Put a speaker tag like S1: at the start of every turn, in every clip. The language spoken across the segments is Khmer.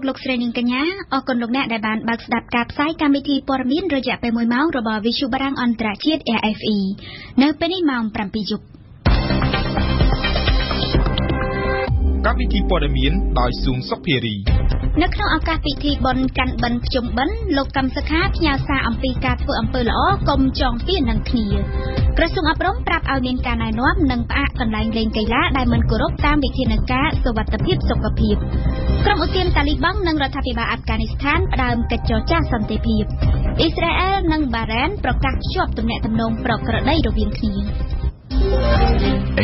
S1: លោកស្រីនាងកញ្ញាអរគុណលោកអ្នកដែលបានបើកស្ដាប់ការផ្សាយកម្មវិធីព័ត៌មានរយៈពេល1ម៉ោងរបស់ Visu បារាំងអន្តរជាតិ RFE នៅពេលនេះម៉ោង 7 យប់
S2: កម្មវិធីព័ត៌មានដោយស៊ូងសុភារី
S1: នៅក្នុងឱកាសពិធីបុណ្យកាន់បិណ្ឌភ្ជុំបិណ្ឌលោកកម្មសខាផ្ញើសារអំពីការធ្វើអំពើល្អកុំចងពៀននឹងគ្នាក្រសួងអប់រំប្រាប់ឲ្យមានការណែនាំនិងផ្អាកកន្លែងលេងកីឡាដែលមិនគោរពតាមវិធានការសុវត្ថិភាពសុខភាពក្រុមឧទានតាលីបង់និងរដ្ឋាភិបាលអាហ្វហ្គានីស្ថានផ្ដើមកិច្ចចរចាសន្តិភាពអ៊ីស្រាអែលនិងបារ៉ែនប្រកាសភ្ជាប់ទំនាក់ទំនងប្រក្រតីរវាងគ្នា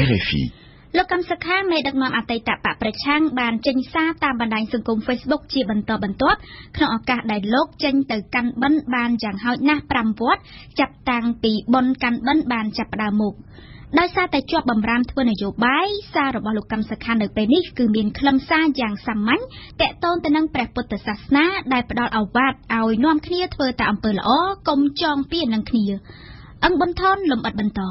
S3: RFI
S1: លោកកម្មសខាមេដឹកនាំអតីតបកប្រឆាំងបានចេញសារតាមបណ្ដាញសង្គម Facebook ជាបន្តបន្ទាប់ក្នុងឱកាសដែលលោកចេញទៅកាន់បិណ្ឌបានយ៉ាងហោចណាស់5វត្តចាប់តាំងពីបុណ្យកាន់បិណ្ឌបានចាប់ផ្ដើមមកដោយសារតែជាប់បំរាមធ្វើនយោបាយសាររបស់លោកកម្មសខានៅពេលនេះគឺមានខ្លឹមសារយ៉ាងសាមញ្ញតាក់ទងទៅនឹងព្រះពុទ្ធសាសនាដែលផ្ដល់ឱវាទឲ្យនាំគ្នាធ្វើតែអំពើល្អកុំចងពៀននឹងគ្នាអង្គបន្ថនលំអិតបន្ត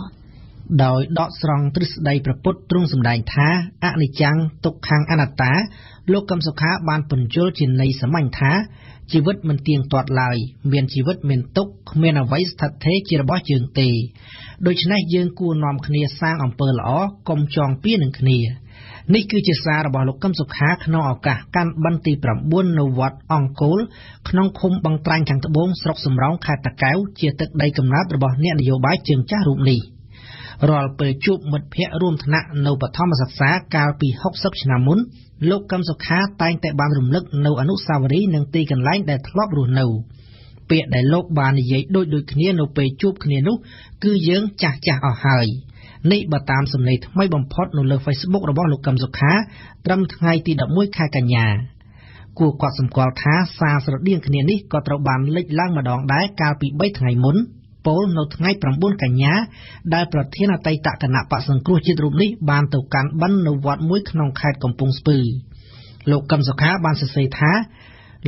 S4: ដោយដកស្រង់ទ្រឹស្ដីព្រះពុទ្ធទ្រង់សម្ដែងថាអនិច្ចំទុក្ខំអនត្តាលោកកម្មសុខាបានពន្យល់ជាន័យសាមញ្ញថាជីវិតមិនទៀងទាត់ឡើយមានជីវិតមានទុក្ខគ្មានអ្វីស្ថិតថេរជារបស់យើងទេដូច្នេះយើងគួរនាំគ្នាសាងអំពើល្អកុំចងពៀននឹងគ្នានេះគឺជាសាររបស់លោកកម្មសុខាក្នុងឱកាសកាន់បិណ្ឌទី9នៅវត្តអង្គរក្នុងឃុំបឹងត្រាញ់ខាងត្បូងស្រុកសំរោងខេត្តតាកែវជាទឹកដីកំណើតរបស់អ្នកនយោបាយជើងចាស់រូបនេះរាល់ពេលជួបមិត្តភ័ក្តិរួមថ្នាក់នៅបឋមសិក្សាកាលពី60ឆ្នាំមុនលោកកម្មសុខាតែងតែបានរំលឹកនៅអនុស្សាវរីយ៍និងទីកន្លែងដែលធ្លាប់រស់នៅពាក្យដែលលោកបាននិយាយដូចគ្នានៅពេលជួបគ្នានោះគឺយើងចាស់អស់ហើយនេះបើតាមសំឡេងថ្មីបំផុតនៅលើ Facebook របស់លោកកម្មសុខាត្រឹមថ្ងៃទី11ខែកញ្ញាគួរកត់សម្គាល់ថាសារស្រដៀងគ្នានេះក៏ត្រូវបានលេចឡើងម្ដងដែរកាលពី3ថ្ងៃមុនពលនៅថ្ងៃ9កញ្ញាដែលប្រធានអតីតគណៈបក្សសង្គ្រោះជាតិរូបនេះបានទៅកាន់បិណ្ឌនៅវត្តមួយក្នុងខេត្តកំពង់ស្ពឺលោកកម្មសុខាបានសរសេរថា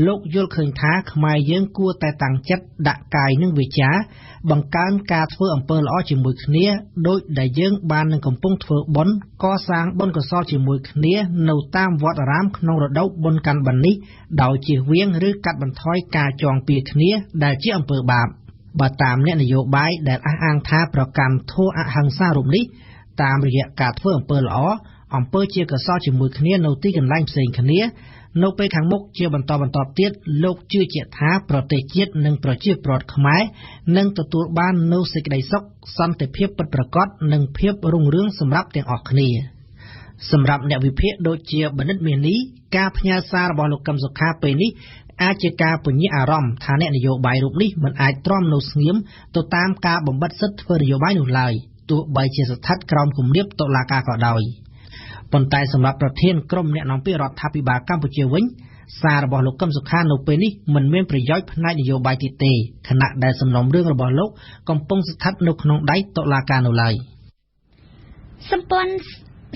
S4: លោកយល់ឃើញថាខ្មែរយើងគួរតែតាំងចិត្តដាក់កាយនិងវាចាបង្កើនការធ្វើអំពើល្អជាមួយគ្នាដោយដែលយើងបាននឹងកំពុងធ្វើបុណ្យកសាងបុណ្យកុសលជាមួយគ្នានៅតាមវត្តអារាមក្នុងរដូវបុណ្យកាន់បិណ្ឌនេះដោយជៀសវាងឬកាត់បន្ថយការចងពៀគ្នាដែលជាអំពើបាបបើតាមអ្នកនយោបាយដែលអះអាងថាប្រកាន់ធម៌អហិង្សារូបនេះតាមរយៈការធ្វើអំពើល្អអំពើជាកុសលជាមួយគ្នានៅទីកន្លែងផ្សេងគ្នានៅពេលខាងមុខជាបន្តទៀតលោកជឿជាក់ថាប្រទេសជាតិនិងប្រជាពលរដ្ឋខ្មែរនឹងទទួលបាននូវសេចក្តីសុខសន្តិភាពពិតប្រាកដនិងភាពរុងរឿងសម្រាប់ទាំងអស់គ្នាសម្រាប់អ្នកវិភាគដូចជាបណ្ឌិតមានីការផ្ញើសាររបស់លោកកម្មសុខាពេលនេះអាចជាការពញ្ញាអារម្មណ៍ថាអ្នកនយោបាយរូបនេះមិនអាចទ្រាំនៅស្ងៀមទៅតាមការបំបិទសិទ្ធិធ្វើនយោបាយនោះឡើយទោះបីជាស្ថិតក្រោមគំនាបតុលាការក៏ដោយប៉ុន្តែសម្រាប់ប្រធានក្រុមអ្នកនាំពាក្យរដ្ឋាភិបាលកម្ពុជាវិញសាររបស់លោកកម្មសុខានៅពេលនេះមិនមានប្រយោជន៍ផ្នែកនយោបាយទៀតទេខណៈដែលសំណុំរឿងរបស់លោកកំពុងស្ថិតនៅក្នុងដៃតុលាការនៅឡើយ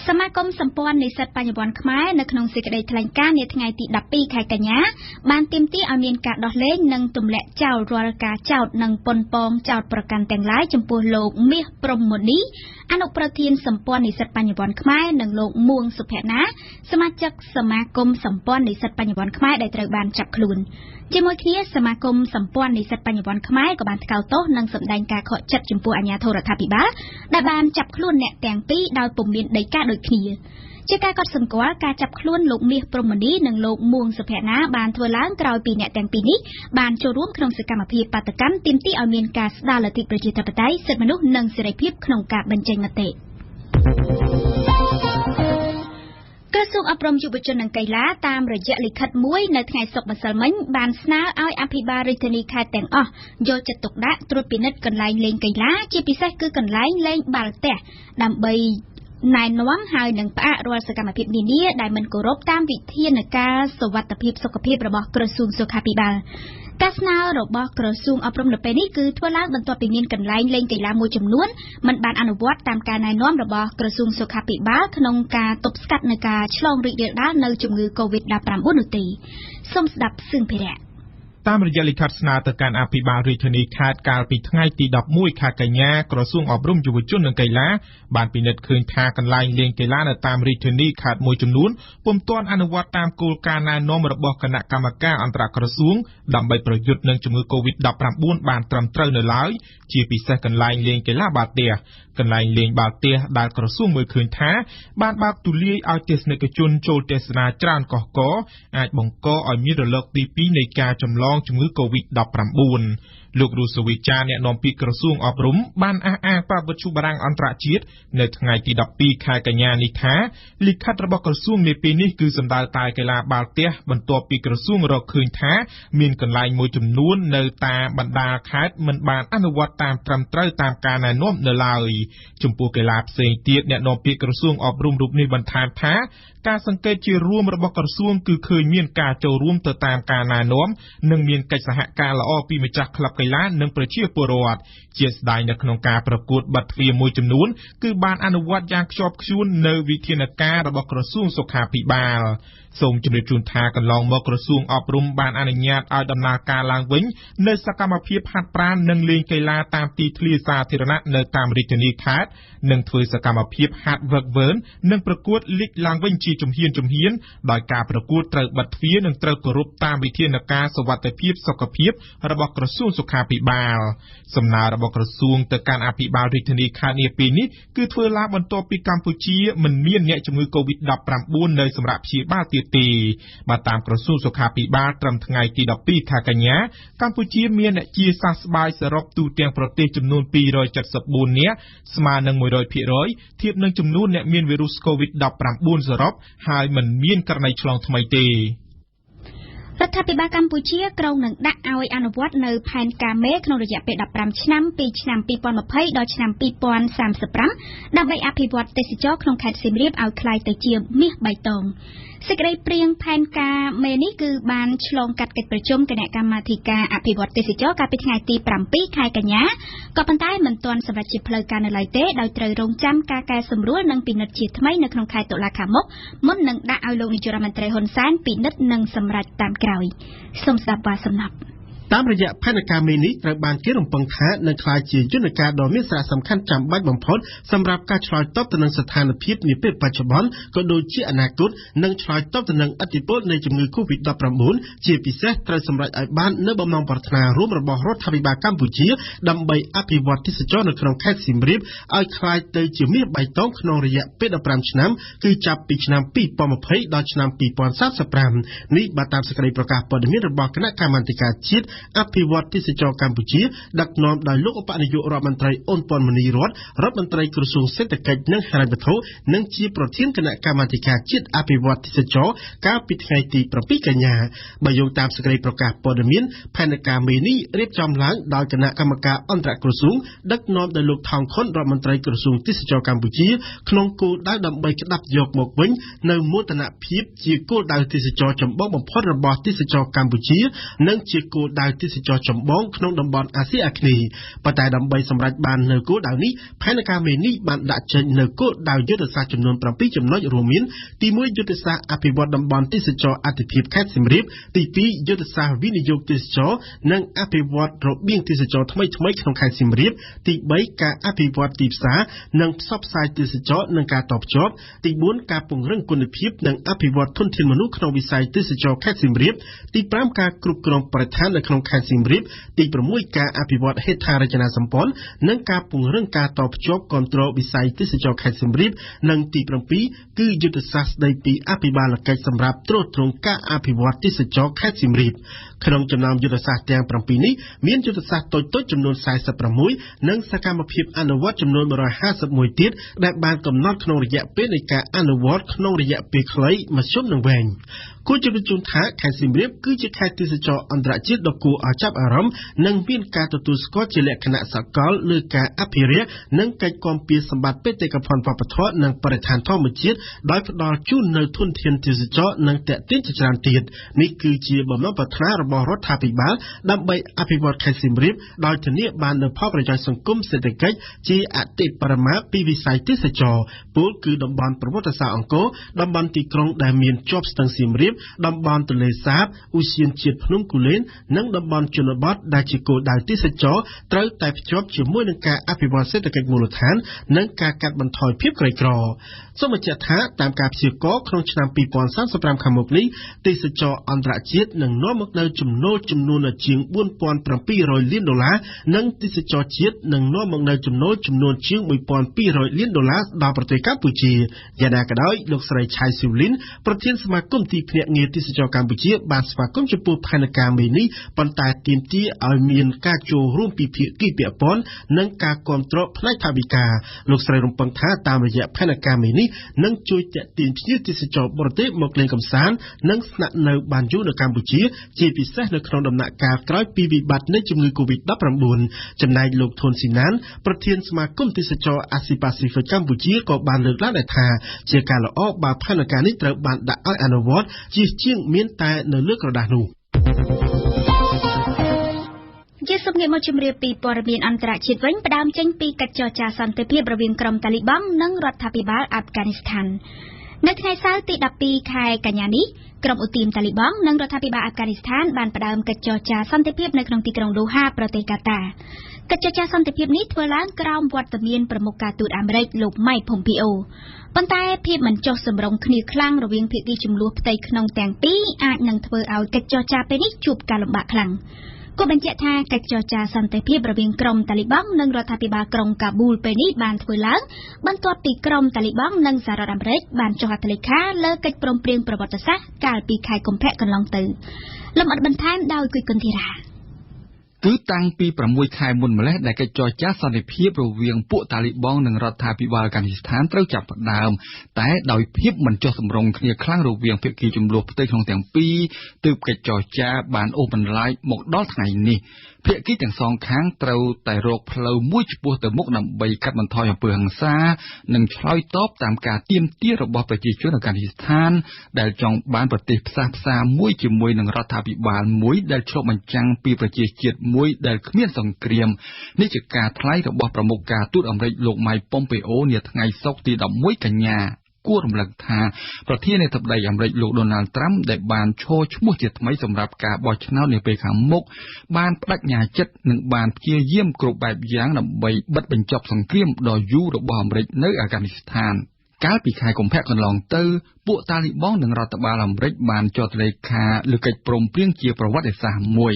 S1: សមាគមសម្ព័ន្ធនិស្សិតបញ្ញវន្តខ្មែរនៅក្នុងសេចក្តីថ្លែងការណ៍នាថ្ងៃទី12ខែកញ្ញាបានទាមទារឲ្យមានការដោះលែងនិងទម្លាក់ចោលរាល់ការចោទនិងប៉ុនប៉ងចោទប្រកាន់ទាំងឡាយចំពោះលោកមាសព្រំមុនីអនុប្រធានសម្ព័ន្ធនិស្សិតបញ្ញវន្តខ្មែរនិងលោកមួងសុភណាសមាជិកសមាគមសម្ព័ន្ធនិស្សិតបញ្ញវន្តខ្មែរដែលត្រូវបានចាប់ខ្លួនជាមួយគ្នាសមាគមសម្ព័ន្ធនិស្សិតបញ្ញវន្តខ្មែរក៏បានថ្កោលទោសនិងសម្ដែងការខកចិត្តចំពោះអាជ្ញាធររដ្ឋាភិបាលដែលបានចាប់ខ្លួនអ្នកទាំងពីរដោយពុំមានដីកាដូចគ្នាជាការកត់សម្គាល់ការចាប់ខ្លួនលោកមាសព្រំមុនីនិងលោកមួងសុភណាបានធ្វើឡើងក្រោយពីអ្នកទាំងពីរនេះបានចូលរួមក្នុងសកម្មភាពបាតកម្មទាមទារឲ្យមានការស្ដារលទ្ធិប្រជាធិបតេយ្យសិទ្ធិមនុស្សនិងសេរីភាពក្នុងការបញ្ចេញមតិក្រសួងអប់រំយុវជននិងកីឡាតាមរយៈលិខិតមួយនៅថ្ងៃសុក្រម្សិលមិញបានស្នើឲ្យអភិបាលរាជធានីខេត្តទាំងអស់យកចិត្តទុកដាក់ត្រួតពិនិត្យកន្លែងលេងកីឡាជាពិសេសគឺកន្លែងលេងបាល់ទះដើម្បីណែនាំហើយនឹងផ្អាករាល់សកម្មភាពនានាដែលមិនគោរពតាមវិធានការសុវត្ថិភាពសុខភាពរបស់ក្រសួងសុខាភិបាលការស្នើរបស់ក្រសួងអប់រំនៅពេលនេះគឺធ្វើឡើងបន្ទាប់ពីមានកន្លែងលេងកីឡាមួយចំនួនមិនបានអនុវត្តតាមការណែនាំរបស់ក្រសួងសុខាភិបាលក្នុងការទប់ស្កាត់នៃការឆ្លងរីករាលដាលនៅជំងឺ COVID-19 នោះទេសូមស្ដាប់សឿងភិរៈ
S2: តាមរយៈលិខិតស្នើទៅកាន់អភិបាលរាជធានីខេត្តកាលពីថ្ងៃទី11ខែកញ្ញាក្រសួងអប់រំយុវជននិងកីឡាបានពិនិត្យឃើញថាកន្លែងលេងកីឡានៅតាមរាជធានីខេត្តមួយចំនួនពុំទាន់អនុវត្តតាមគោលការណ៍ណែនាំរបស់គណៈកម្មការអន្តរក្រសួងដើម្បីប្រយុទ្ធនឹងជំងឺ Covid-19 បានត្រឹមត្រូវនៅឡើយជាពិសេសកន្លែងលេងកីឡាបាល់ទះកន្លែងលេងបាល់ទះដែលក្រសួងមើលឃើញថាបានបើកទូលាយឲ្យទស្សនិកជនចូលទស្សនាច្រើនកុះករអាចបង្កឲ្យមានរលកទី2នៃការចម្លងជំងឺ Covid-19 លោករស់សវិចាអ្នកនាំពាក្យក្រសួងអប់រំបានអះអាងប្រាប់វិទ្យុបារាំងអន្តរជាតិនៅថ្ងៃទី12ខែកញ្ញានេះថាលិខិតរបស់ក្រសួងនាពេលនេះគឺសំដៅតែកីឡាបាល់ទះបន្ទាប់ពីក្រសួងរកឃើញថាមានកន្លែងមួយចំនួននៅតាមបណ្ដាខេត្តមិនបានអនុវត្តតាមត្រឹមត្រូវតាមការណែនាំនៅឡើយចំពោះកីឡាផ្សេងទៀតអ្នកនាំពាក្យក្រសួងអប់រំរូបនេះបន្ថែមថាការសង្កេតជារួមរបស់ក្រសួងគឺឃើញមានការចូលរួមទៅតាមការណែនាំនិងមានកិច្ចសហការល្អពីម្ចាស់ក្លឹបកីឡានិងប្រជាពលរដ្ឋជាស្ដែងនៅក្នុងការប្រកួតបាល់ទ្វារមួយចំនួនគឺបានអនុវត្តយ៉ាងខ្ជាប់ខ្ជួននៅវិធានការរបស់ក្រសួងសុខាភិបាលសូមជម្រាបជូនថាកន្លងមកក្រសួងអប់រំបានអនុញ្ញាតឲ្យដំណើរការឡើងវិញនៅសកម្មភាពហាត់ប្រាណនិងលេងកីឡាតាមទីធ្លាសាធារណៈនៅតាមរាជធានីខេត្តនិងធ្វើសកម្មភាពហាត់វឹកវើនិងប្រកួតលីកឡើងវិញជាជំហានដោយការប្រកួតត្រូវបិទទ្វារនិងត្រូវគោរពតាមវិធានការសុវត្ថិភាពសុខភាពរបស់ក្រសួងសុខាភិបាលសំណើរបស់ក្រសួងទៅកាន់អភិបាលរាជធានីខេត្តនាពេលនេះគឺធ្វើឡើងបន្ទាប់ពីកម្ពុជាមិនមានអ្នកជំងឺ Covid-19 នៅសម្រាប់ព្យាបាលទៀតទេបើតាមក្រសួងសុខាភិបាលត្រឹមថ្ងៃទី12ខែកញ្ញាកម្ពុជាមានអ្នកជាសះស្បើយសរុបទូទាំងប្រទេសចំនួន274នាក់ស្មើនឹង 100% ធៀបនឹងចំនួនអ្នកមានវីរុស Covid-19 សរុបហើយមិនមានករណីឆ្លងថ្មីទេ
S1: រដ្ឋាភិបាលកម្ពុជាក្រុងនឹងដាក់ឲ្យអនុវត្តនៅផែនការមេក្នុងរយៈពេល15ឆ្នាំពីឆ្នាំ2020ដល់ឆ្នាំ2035ដើម្បីអភិវឌ្ឍទេសចរក្នុងខេត្តសៀមរាបឲ្យក្លាយទៅជាមាសបៃតងសេចក្តីព្រាងផែនការមេនេះគឺបានឆ្លងកាត់កិច្ចប្រជុំគណៈកម្មាធិការអភិវឌ្ឍទេសចរកាលពីថ្ងៃទី7ខែកញ្ញាក៏ប៉ុន្តែមិនទាន់សម្រេចជាផ្លូវការនៅឡើយទេដោយត្រូវរងចាំការកែសម្រួលនិងពិនិត្យជាថ្មីនៅក្នុងខែតុលាខាងមុខមុននឹងដាក់ឲ្យលោកនាយករដ្ឋមន្ត្រីហ៊ុនសែនពិនិត្យនិងសម្រេចតាមក្រោយសូមស្ដាប់បាទសំណប់
S3: តាមរយៈផែនការមេនេះត្រូវបានគេរំពឹងថានឹងក្លាយជាយន្តការដ៏មានសារៈសំខាន់ចាំបាច់បំផុតសម្រាប់ការឆ្លើយតបទៅនឹងស្ថានភាពនាពេលបច្ចុប្បន្នក៏ដូចជាអនាគតនិងឆ្លើយតបទៅនឹងឥទ្ធិពលនៃជំងឺ Covid-19 ជាពិសេសត្រូវសម្រេចឲ្យបាននៅបំណងប្រាថ្នារួមរបស់រដ្ឋាភិបាលកម្ពុជាដើម្បីអភិវឌ្ឍទេសចរនៅក្នុងខេត្តសៀមរាបឲ្យក្លាយទៅជាមាសបៃតងក្នុងរយៈពេល15ឆ្នាំគឺចាប់ពីឆ្នាំ2020ដល់ឆ្នាំ2035នេះបើតាមសេចក្តីប្រកាសព័ត៌មានរបស់គណៈកម្មាធិការជាតិអភិវឌ្ឍទេសចរកម្ពុជាដឹកនាំដោយលោកឧបនាយករដ្ឋមន្ត្រីអូនពាន់មនីរដ្ឋមន្ត្រីក្រសួងសេដ្ឋកិច្ចនិងហិរញ្ញវត្ថុនិងជាប្រធានគណៈកម្មាធិការជាតិអភិវឌ្ឍទេសចរកាលពីថ្ងៃទី7កញ្ញាបើយោងតាមសេចក្តីប្រកាសព័ត៌មានផែនការមេនេះរៀបចំឡើងដោយគណៈកម្មការអន្តរក្រសួងដឹកនាំដោយលោកថោងខុនរដ្ឋមន្ត្រីក្រសួងទេសចរកម្ពុជាក្នុងគោលដៅដើម្បីក្តាប់យកមកវិញនៅមោទនភាពជាគោលដៅទេសចរចម្បងបំផុតរបស់ទេសចរកម្ពុជានិងជាគោលដៅទេសចរចម្បងក្នុងតំបន់អាស៊ីអាគ្នេយ៍ប៉ុន្តែដើម្បីសម្រេចបាននៅគោលដៅនេះផែនការមេនេះបានដាក់ចេញនៅគោលដៅយុទ្ធសាស្ត្រចំនួន7ចំណុចរួមមានទី1យុទ្ធសាស្ត្រអភិវឌ្ឍតំបន់ទេសចរអតិភិបខេត្តសៀមរាបទី2យុទ្ធសាស្ត្រវិនិយោគទេសចរនិងអភិវឌ្ឍរបៀងទេសចរថ្មីៗក្នុងខេត្តសៀមរាបទី3ការអភិវឌ្ឍទីផ្សារនិងផ្សព្វផ្សាយទេសចរនិងការតភ្ជាប់ទី4ការពង្រឹងគុណភាពនិងអភិវឌ្ឍធនធានមនុស្សក្នុងវិស័យទេសចរខេត្តសៀមរាបទី5ការគ្រប់គ្រងបរិស្ថាននៅក្នុងខេត្តសៀមរាបទី6ការអភិវឌ្ឍហេដ្ឋារចនាសម្ព័ន្ធនិងការពង្រឹងការតភ្ជាប់គ្រប់គ្រងវិស័យទេសចរខេត្តសៀមរាបនិងទី7គឺយុទ្ធសាស្ត្រស្ដីពីអភិបាលកិច្ចសម្រាប់ទ្រទ្រង់ការអភិវឌ្ឍទេសចរខេត្តសៀមរាបក្នុងចំណោមយុទ្ធសាស្ត្រទាំង7នេះមានយុទ្ធសាស្ត្រតូចៗចំនួន46និងសកម្មភាពអនុវត្តចំនួន151ទៀតដែលបានកំណត់ក្នុងរយៈពេលនៃការអនុវត្តក្នុងរយៈពេលខ្លីមធ្យមនិងវែងគួរជម្រាបជូនថាខេត្តសៀមរាបគឺជាខេត្តទេសចរអន្តរជាតិដ៏គួរឲ្យចាប់អារម្មណ៍និងមានការទទួលស្គាល់ជាលក្ខណៈសកលលើការអភិរក្សនិងកិច្ចគាំពារសម្បត្តិបេតិកភណ្ឌវប្បធម៌និងបរិស្ថានធម្មជាតិដោយផ្ដល់ជូននូវធនធានទេសចរនិងទាក់ទាញជាច្រើនទៀតនេះគឺជាបំណងប្រាថ្នារបស់រដ្ឋាភិបាលដើម្បីអភិវឌ្ឍខេត្តសៀមរាបដោយធានាបាននូវផលប្រយោជន៍សង្គមសេដ្ឋកិច្ចជាអតិបរមាពីវិស័យទេសចរពលគឺតំបន់ប្រវត្តិសាស្ត្រអង្គរតំបន់ទីក្រុងដែលមានជាប់ស្ទឹងសៀមរាប តំបន់ទន្លេសាបឧស្សាហជាតិភ្នំគូលែននិងតំបន់ជនបទដែលជាគោលដៅទេសចរត្រូវតែភ្ជាប់ជាមួយនឹងការអភិវឌ្ឍសេដ្ឋកិច្ចមូលដ្ឋាននិងការកាត់បន្ថយភាពក្រីក្រសូមបញ្ជាក់ថាតាមការព្យាករណ៍ក្នុងឆ្នាំ2035ខាងមុខនេះទេសចរអន្តរជាតិនឹងនាំមកនូវចំណូលចំនួនជាង$4,700 លាននិងទេសចរជាតិនឹងនាំមកនូវចំណូលចំនួនជាង$1,200 លានដល់ប្រទេសកម្ពុជាយ៉ាងណាក៏ដោយលោកស្រីឆៃស៊ីវលីនប្រធានសមាគមទីភ្នាក់ងារទេសចរកម្ពុជាបានស្វាគមន៍ចំពោះផែនការមួយនេះប៉ុន្តែទាមទារឲ្យមានការចូលរួមពីភាគីពាក់ព័ន្ធនិងការគាំទ្រផ្នែកថវិកាលោកស្រីរំពឹងថាតាមរយៈផែនការមួយនេះនឹងជួយទាក់ទាញភ្ញៀវទេសចរបរទេសមកលេងកម្សាន្តនិងស្នាក់នៅបានយូរនៅកម្ពុជាជាពិសេសនៅក្នុងដំណាក់កាលក្រោយពីវិបត្តិនៃជំងឺ Covid-19 ចំណែកលោកធុនស៊ីណានប្រធានសមាគមទេសចរអាស៊ីប៉ាស៊ីហ្វិកកម្ពុជាក៏បានលើកឡើងដែរថាជាការល្អបើផែនការនេះត្រូវបានដាក់ឲ្យអនុវត្តជាងមានតែនៅលើក្រដាសនោះ
S1: ជាសំងាកមកជម្រាបពីព័ត៌មានអន្តរជាតិវិញផ្ដើមចេញពីកិច្ចចរចាសន្តិភាពរវាងក្រុមតាលីបង់និងរដ្ឋាភិបាលអាហ្វហ្គានីស្ថាននៅថ្ងៃសៅរ៍ទី12ខែកញ្ញានេះក្រុមឧទាមតាលីបង់និងរដ្ឋាភិបាលអាហ្វហ្គានីស្ថានបានផ្ដើមកិច្ចចរចាសន្តិភាពនៅក្នុងទីក្រុងដូហាប្រទេសកាតាកិច្ចចរចាសន្តិភាពនេះធ្វើឡើងក្រោមវត្តមានប្រមុខការទូតអាមេរិកលោក Mike Pompeo ប៉ុន្តែភាពមិនចុះសម្រុងគ្នាខ្លាំងរវាងភាគីចំនួនផ្ទៃក្នុងទាំងពីរអាចនឹងធ្វើឲ្យកិច្ចចរចាពេលនេះជួបការលំបាកខ្លាំងគូបញ្ជាក់ថាកិច្ចចរចាសន្តិភាពរវាងក្រុមតាលីបង់និងរដ្ឋាភិបាលក្រុងកាប៊ូលពេលនេះបានធ្វើឡើងបន្ទាប់ពីក្រុមតាលីបង់និងសហរដ្ឋអាមេរិកបានចុះហត្ថលេខាលើកិច្ចព្រមព្រៀងប្រវត្តិសាស្ត្រកាលពីខែកុម្ភៈកន្លងទៅលំអិតបន្ថែមដោយគួយគុនធីរ៉ា
S5: គឺតាំងពី6ខែមុនម្លេះដែលកិច្ចចរចាសន្តិភាពរវាងពួកតាលីបង់និងរដ្ឋាភិបាលអាហ្វហ្គានីស្ថានត្រូវចាប់ផ្ដើមតែដោយភាពមិនចុះសម្រុងគ្នាខ្លាំងរវាងភាគីចំនួនផ្ទៃក្នុងទាំងពីរទើបកិច្ចចរចាបានអូសបន្លាយមកដល់ថ្ងៃនេះភាគីទាំងសងខាងត្រូវតែរកផ្លូវមួយឆ្ពោះទៅមុខដើម្បីកាត់បន្ថយអំពើហិង្សានិងឆ្លើយតបតាមការទាមទាររបស់ប្រជាជនអាហ្វហ្គានីស្ថានដែលចង់បានប្រទេសផ្សះផ្សាមួយជាមួយនឹងរដ្ឋាភិបាលមួយដែលឆ្លុះបញ្ចាំងពីប្រជាជាតិមួយដែលគ្មានសង្គ្រាមនេះជាការថ្លែងរបស់ប្រមុខការទូតអាមេរិកលោក Mike Pompeo នាថ្ងៃសុក្រទី11កញ្ញាគួររំលឹកថាប្រធានាធិបតីអាមេរិកលោក Donald Trump ដែលបានឈរឈ្មោះជាថ្មីសម្រាប់ការបោះឆ្នោតនាពេលខាងមុខបានបដិញ្ញាចិត្តនិងបានព្យាយាមគ្រប់បែបយ៉ាងដើម្បីបិទបញ្ចប់សង្គ្រាមដ៏យូររបស់អាមេរិកនៅអាហ្វហ្គានីស្ថានកាលពីខែកុម្ភៈកន្លងទៅពួកតាលីបង់និងរដ្ឋបាលអាមេរិកបានចុះហត្ថលេខាលើកិច្ចព្រមព្រៀងជាប្រវត្តិសាស្ត្រមួយ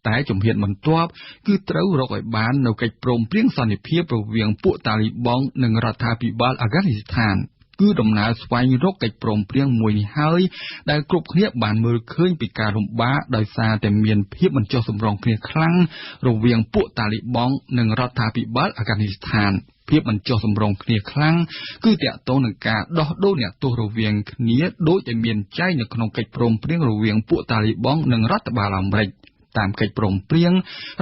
S5: តែជំហានបន្ទាប់គឺត្រូវរកឲ្យបាននៅកិច្ចព្រមព្រៀងសន្តិភាពរវាងពួកតាលីបង់និងរដ្ឋាភិបាលអាហ្វហ្គានីស្ថានគឺដំណើរស្វែងរកកិច្ចព្រមព្រៀងមួយនេះហើយដែលគ្រប់គ្នាបានមើលឃើញពីការលំបាកដោយសារតែមានភាពមិនចុះសម្រុងគ្នាខ្លាំងរវាងពួកតាលីបង់និងរដ្ឋាភិបាលអាហ្វហ្គានីស្ថានភាពមិនចុះសម្រុងគ្នាខ្លាំងគឺទាក់ទងនឹងការដោះដូរអ្នកទោសរវាងគ្នាដោយតែមានចែងនៅក្នុងកិច្ចព្រមព្រៀងរវាងពួកតាលីបង់និងរដ្ឋបាលអាមេរិកតាមកិច្ចព្រមព្រៀង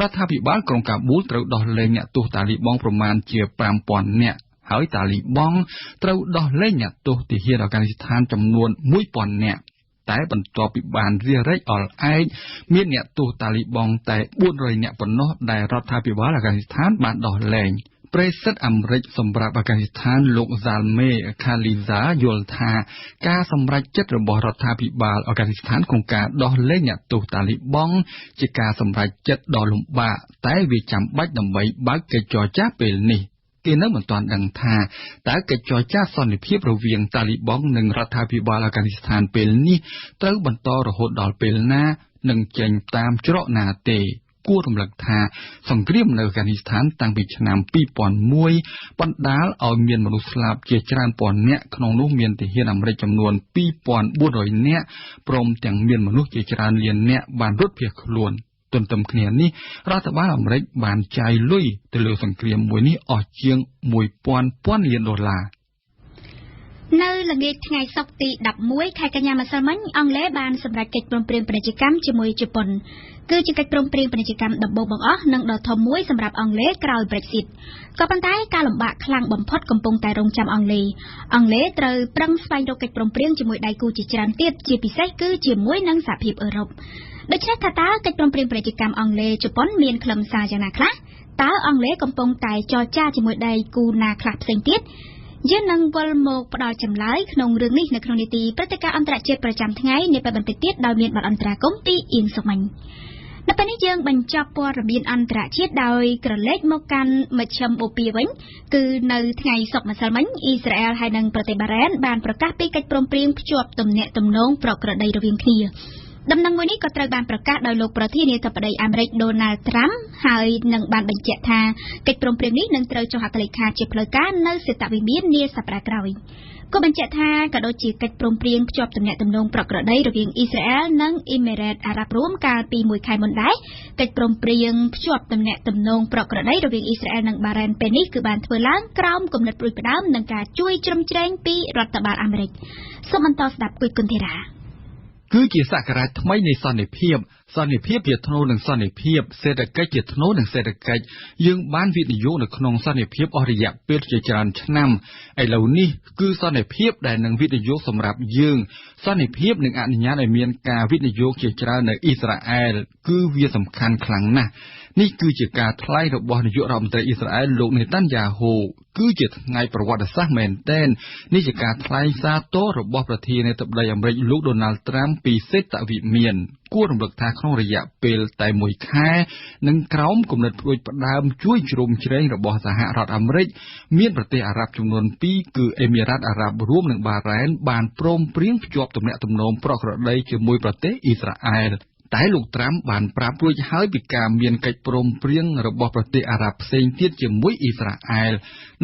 S5: រដ្ឋាភិបាលក្រុងកាប៊ូលត្រូវដោះលែងអ្នកទោសតាលីបង់ប្រមាណជា 5,000 នាក់ហើយតាលីបង់ត្រូវដោះលែងអ្នកទោសទាហានអាហ្វហ្គានីស្ថានចំនួន 1,000 នាក់តែបន្ទាប់ពីបានរារែកអល់ឯកមានអ្នកទោសតាលីបង់តែ400នាក់ប៉ុណ្ណោះដែលរដ្ឋាភិបាលអាហ្វហ្គានីស្ថានបានដោះលែងប្រេសិតអាមេរិកសម្រាប់អាហ្វហ្គានីស្ថានលោក Zalmay Khalilzad យល់ថាការសម្រេចចិត្តរបស់រដ្ឋាភិបាលអាហ្វហ្គានីស្ថានក្នុងការដោះលែងអ្នកទោសតាលីបង់ជាការសម្រេចចិត្តដ៏លំបាកតែវាចាំបាច់ដើម្បីបើកកិច្ចចរចាពេលនេះគេនៅមិនទាន់ដឹងថាតើកិច្ចចរចាសន្តិភាពរវាងតាលីបង់និងរដ្ឋាភិបាលអាហ្វហ្គានីស្ថានពេលនេះត្រូវបន្តរហូតដល់ពេលណានិងចេញតាមច្រកណាទេគួររំលឹកថាសង្គ្រាមនៅអាហ្វហ្គានីស្ថានតាំងពីឆ្នាំ2001បណ្ដាលឲ្យមានមនុស្សស្លាប់ជាច្រើនពាន់នាក់ក្នុងនោះមានទាហានអាមេរិកចំនួន 2,400 នាក់ព្រមទាំងមានមនុស្សជាច្រើនលាននាក់បានរត់ភៀសខ្លួនទន្ទឹមគ្នានេះរដ្ឋបាលអាមេរិកបានចាយលុយទៅលើសង្គ្រាមមួយនេះអស់ជាង $1,000 លាន
S1: នៅល្ងាចថ្ងៃសុក្រទី11ខែកញ្ញាម្សិលមិញអង់គ្លេសបានសម្រេចកិច្ចព្រមព្រៀងពាណិជ្ជកម្មជាមួយជប៉ុនគឺជាកិច្ចព្រមព្រៀងពាណិជ្ជកម្មដំបូងបង្អស់និងដ៏ធំមួយសម្រាប់អង់គ្លេសក្រោយ Brexit ក៏ប៉ុន្តែការលំបាកខ្លាំងបំផុតកំពុងតែរងចាំអង់គ្លេសត្រូវប្រឹងស្វែងរកកិច្ចព្រមព្រៀងជាមួយដៃគូជាច្រើនទៀតជាពិសេសគឺជាមួយនឹងសហភាពអឺរ៉ុបដូច្នេះថាតើកិច្ចព្រមព្រៀងពាណិជ្ជកម្មអង់គ្លេសជប៉ុនមានខ្លឹមសារយ៉ាងណាខ្លះតើអង់គ្លេសកំពុងតែចរចាជាមួយដៃគូណាខ្លះផ្សេងទៀត យើងនឹងវិលមកផ្ដល់ចម្លើយក្នុងរឿងនេះនៅក្នុងនីតិព្រឹត្តិការណ៍អន្តរជាតិប្រចាំថ្ងៃនាពេលបន្តិចទៀតដោយមានបទអន្តរាគមន៍ពីអ៊ីនសុកមាញ់នៅពេលនេះយើងបញ្ចប់ព័ត៌មានអន្តរជាតិដោយក្រឡេកមកកាន់មជ្ឈមបូព៌ាវិញគឺនៅថ្ងៃសុក្រម្សិលមិញអ៊ីស្រាអែលហើយនិងប្រទេសបារ៉ែនបានប្រកាសពីកិច្ចព្រមព្រៀងភ្ជាប់ទំនាក់ទំនងប្រក្រតីរវាងគ្នាដំណឹងមួយនេះក៏ត្រូវបានប្រកាសដោយលោកប្រធានាធិបតីអាមេរិកដូណាល់ត្រាំហើយនឹងបានបញ្ជាក់ថាកិច្ចព្រមព្រៀងនេះនឹងត្រូវចុះហត្ថលេខាជាផ្លូវការនៅសេតវិមាននាសប្តាហ៍ក្រោយក៏បញ្ជាក់ថាក៏ដូចជាកិច្ចព្រមព្រៀងភ្ជាប់ទំនាក់ទំនងប្រក្រតីរវាងអ៊ីស្រាអែលនិងអ៊ីមីរ៉េតអារ៉ាប់រួមកាលពី1ខែមុនដែរកិច្ចព្រមព្រៀងភ្ជាប់ទំនាក់ទំនងប្រក្រតីរវាងអ៊ីស្រាអែលនិងបារ៉ែនពេលនេះគឺបានធ្វើឡើងក្រោមគំនិតផ្ដួចផ្ដើមនឹងការជួយជ្រោមជ្រែងពីរដ្ឋបាលអាមេរិកសូមបន្តស្ដាប់គួយគុណធីរ៉ា
S5: គឺជាសក្តានុពលថ្មីនៃសន្តិភាពជាថ្នូរនឹងសន្តិភាពសេដ្ឋកិច្ចជាថ្នូរនឹងសេដ្ឋកិច្ចយើងបានវិនិយោគនៅក្នុងសន្តិភាពអស់រយៈពេលជាច្រើនឆ្នាំឥឡូវនេះគឺសន្តិភាពដែលនឹងវិនិយោគសម្រាប់យើងសន្តិភាពនឹងអនុញ្ញាតឲ្យមានការវិនិយោគជាច្រើននៅអ៊ីស្រាអែលគឺវាសំខាន់ខ្លាំងណាស់នេះគឺជាការថ្លែងរបស់នាយករដ្ឋមន្ត្រីអ៊ីស្រាអែលលោកនេតាន់យ៉ាហ៊ូគឺជាថ្ងៃប្រវត្តិសាស្ត្រមែនទែននេះជាការថ្លែងសារទររបស់ប្រធានាធិបតីអាមេរិកលោកដូណាល់ត្រាំពីសេតវិមានគួររំលឹកថាក្នុងរយៈពេលតែ1ខែនិងក្រោមគំនិតផ្ដួចផ្ដើមជួយជ្រោមជ្រែងរបស់សហរដ្ឋអាមេរិកមានប្រទេសអារ៉ាប់ចំនួន2គឺអេមីរ៉ាតអារ៉ាប់រួមនិងបារ៉ែនបានព្រមព្រៀងភ្ជាប់ទំនាក់ទំនងប្រក្រតីជាមួយប្រទេសអ៊ីស្រាអែលតែលោកត្រាំបានប្រាប់រួចហើយពីការមានកិច្ចព្រមព្រៀងរបស់ប្រទេសអារ៉ាប់ផ្សេងទៀតជាមួយអ៊ីស្រាអែល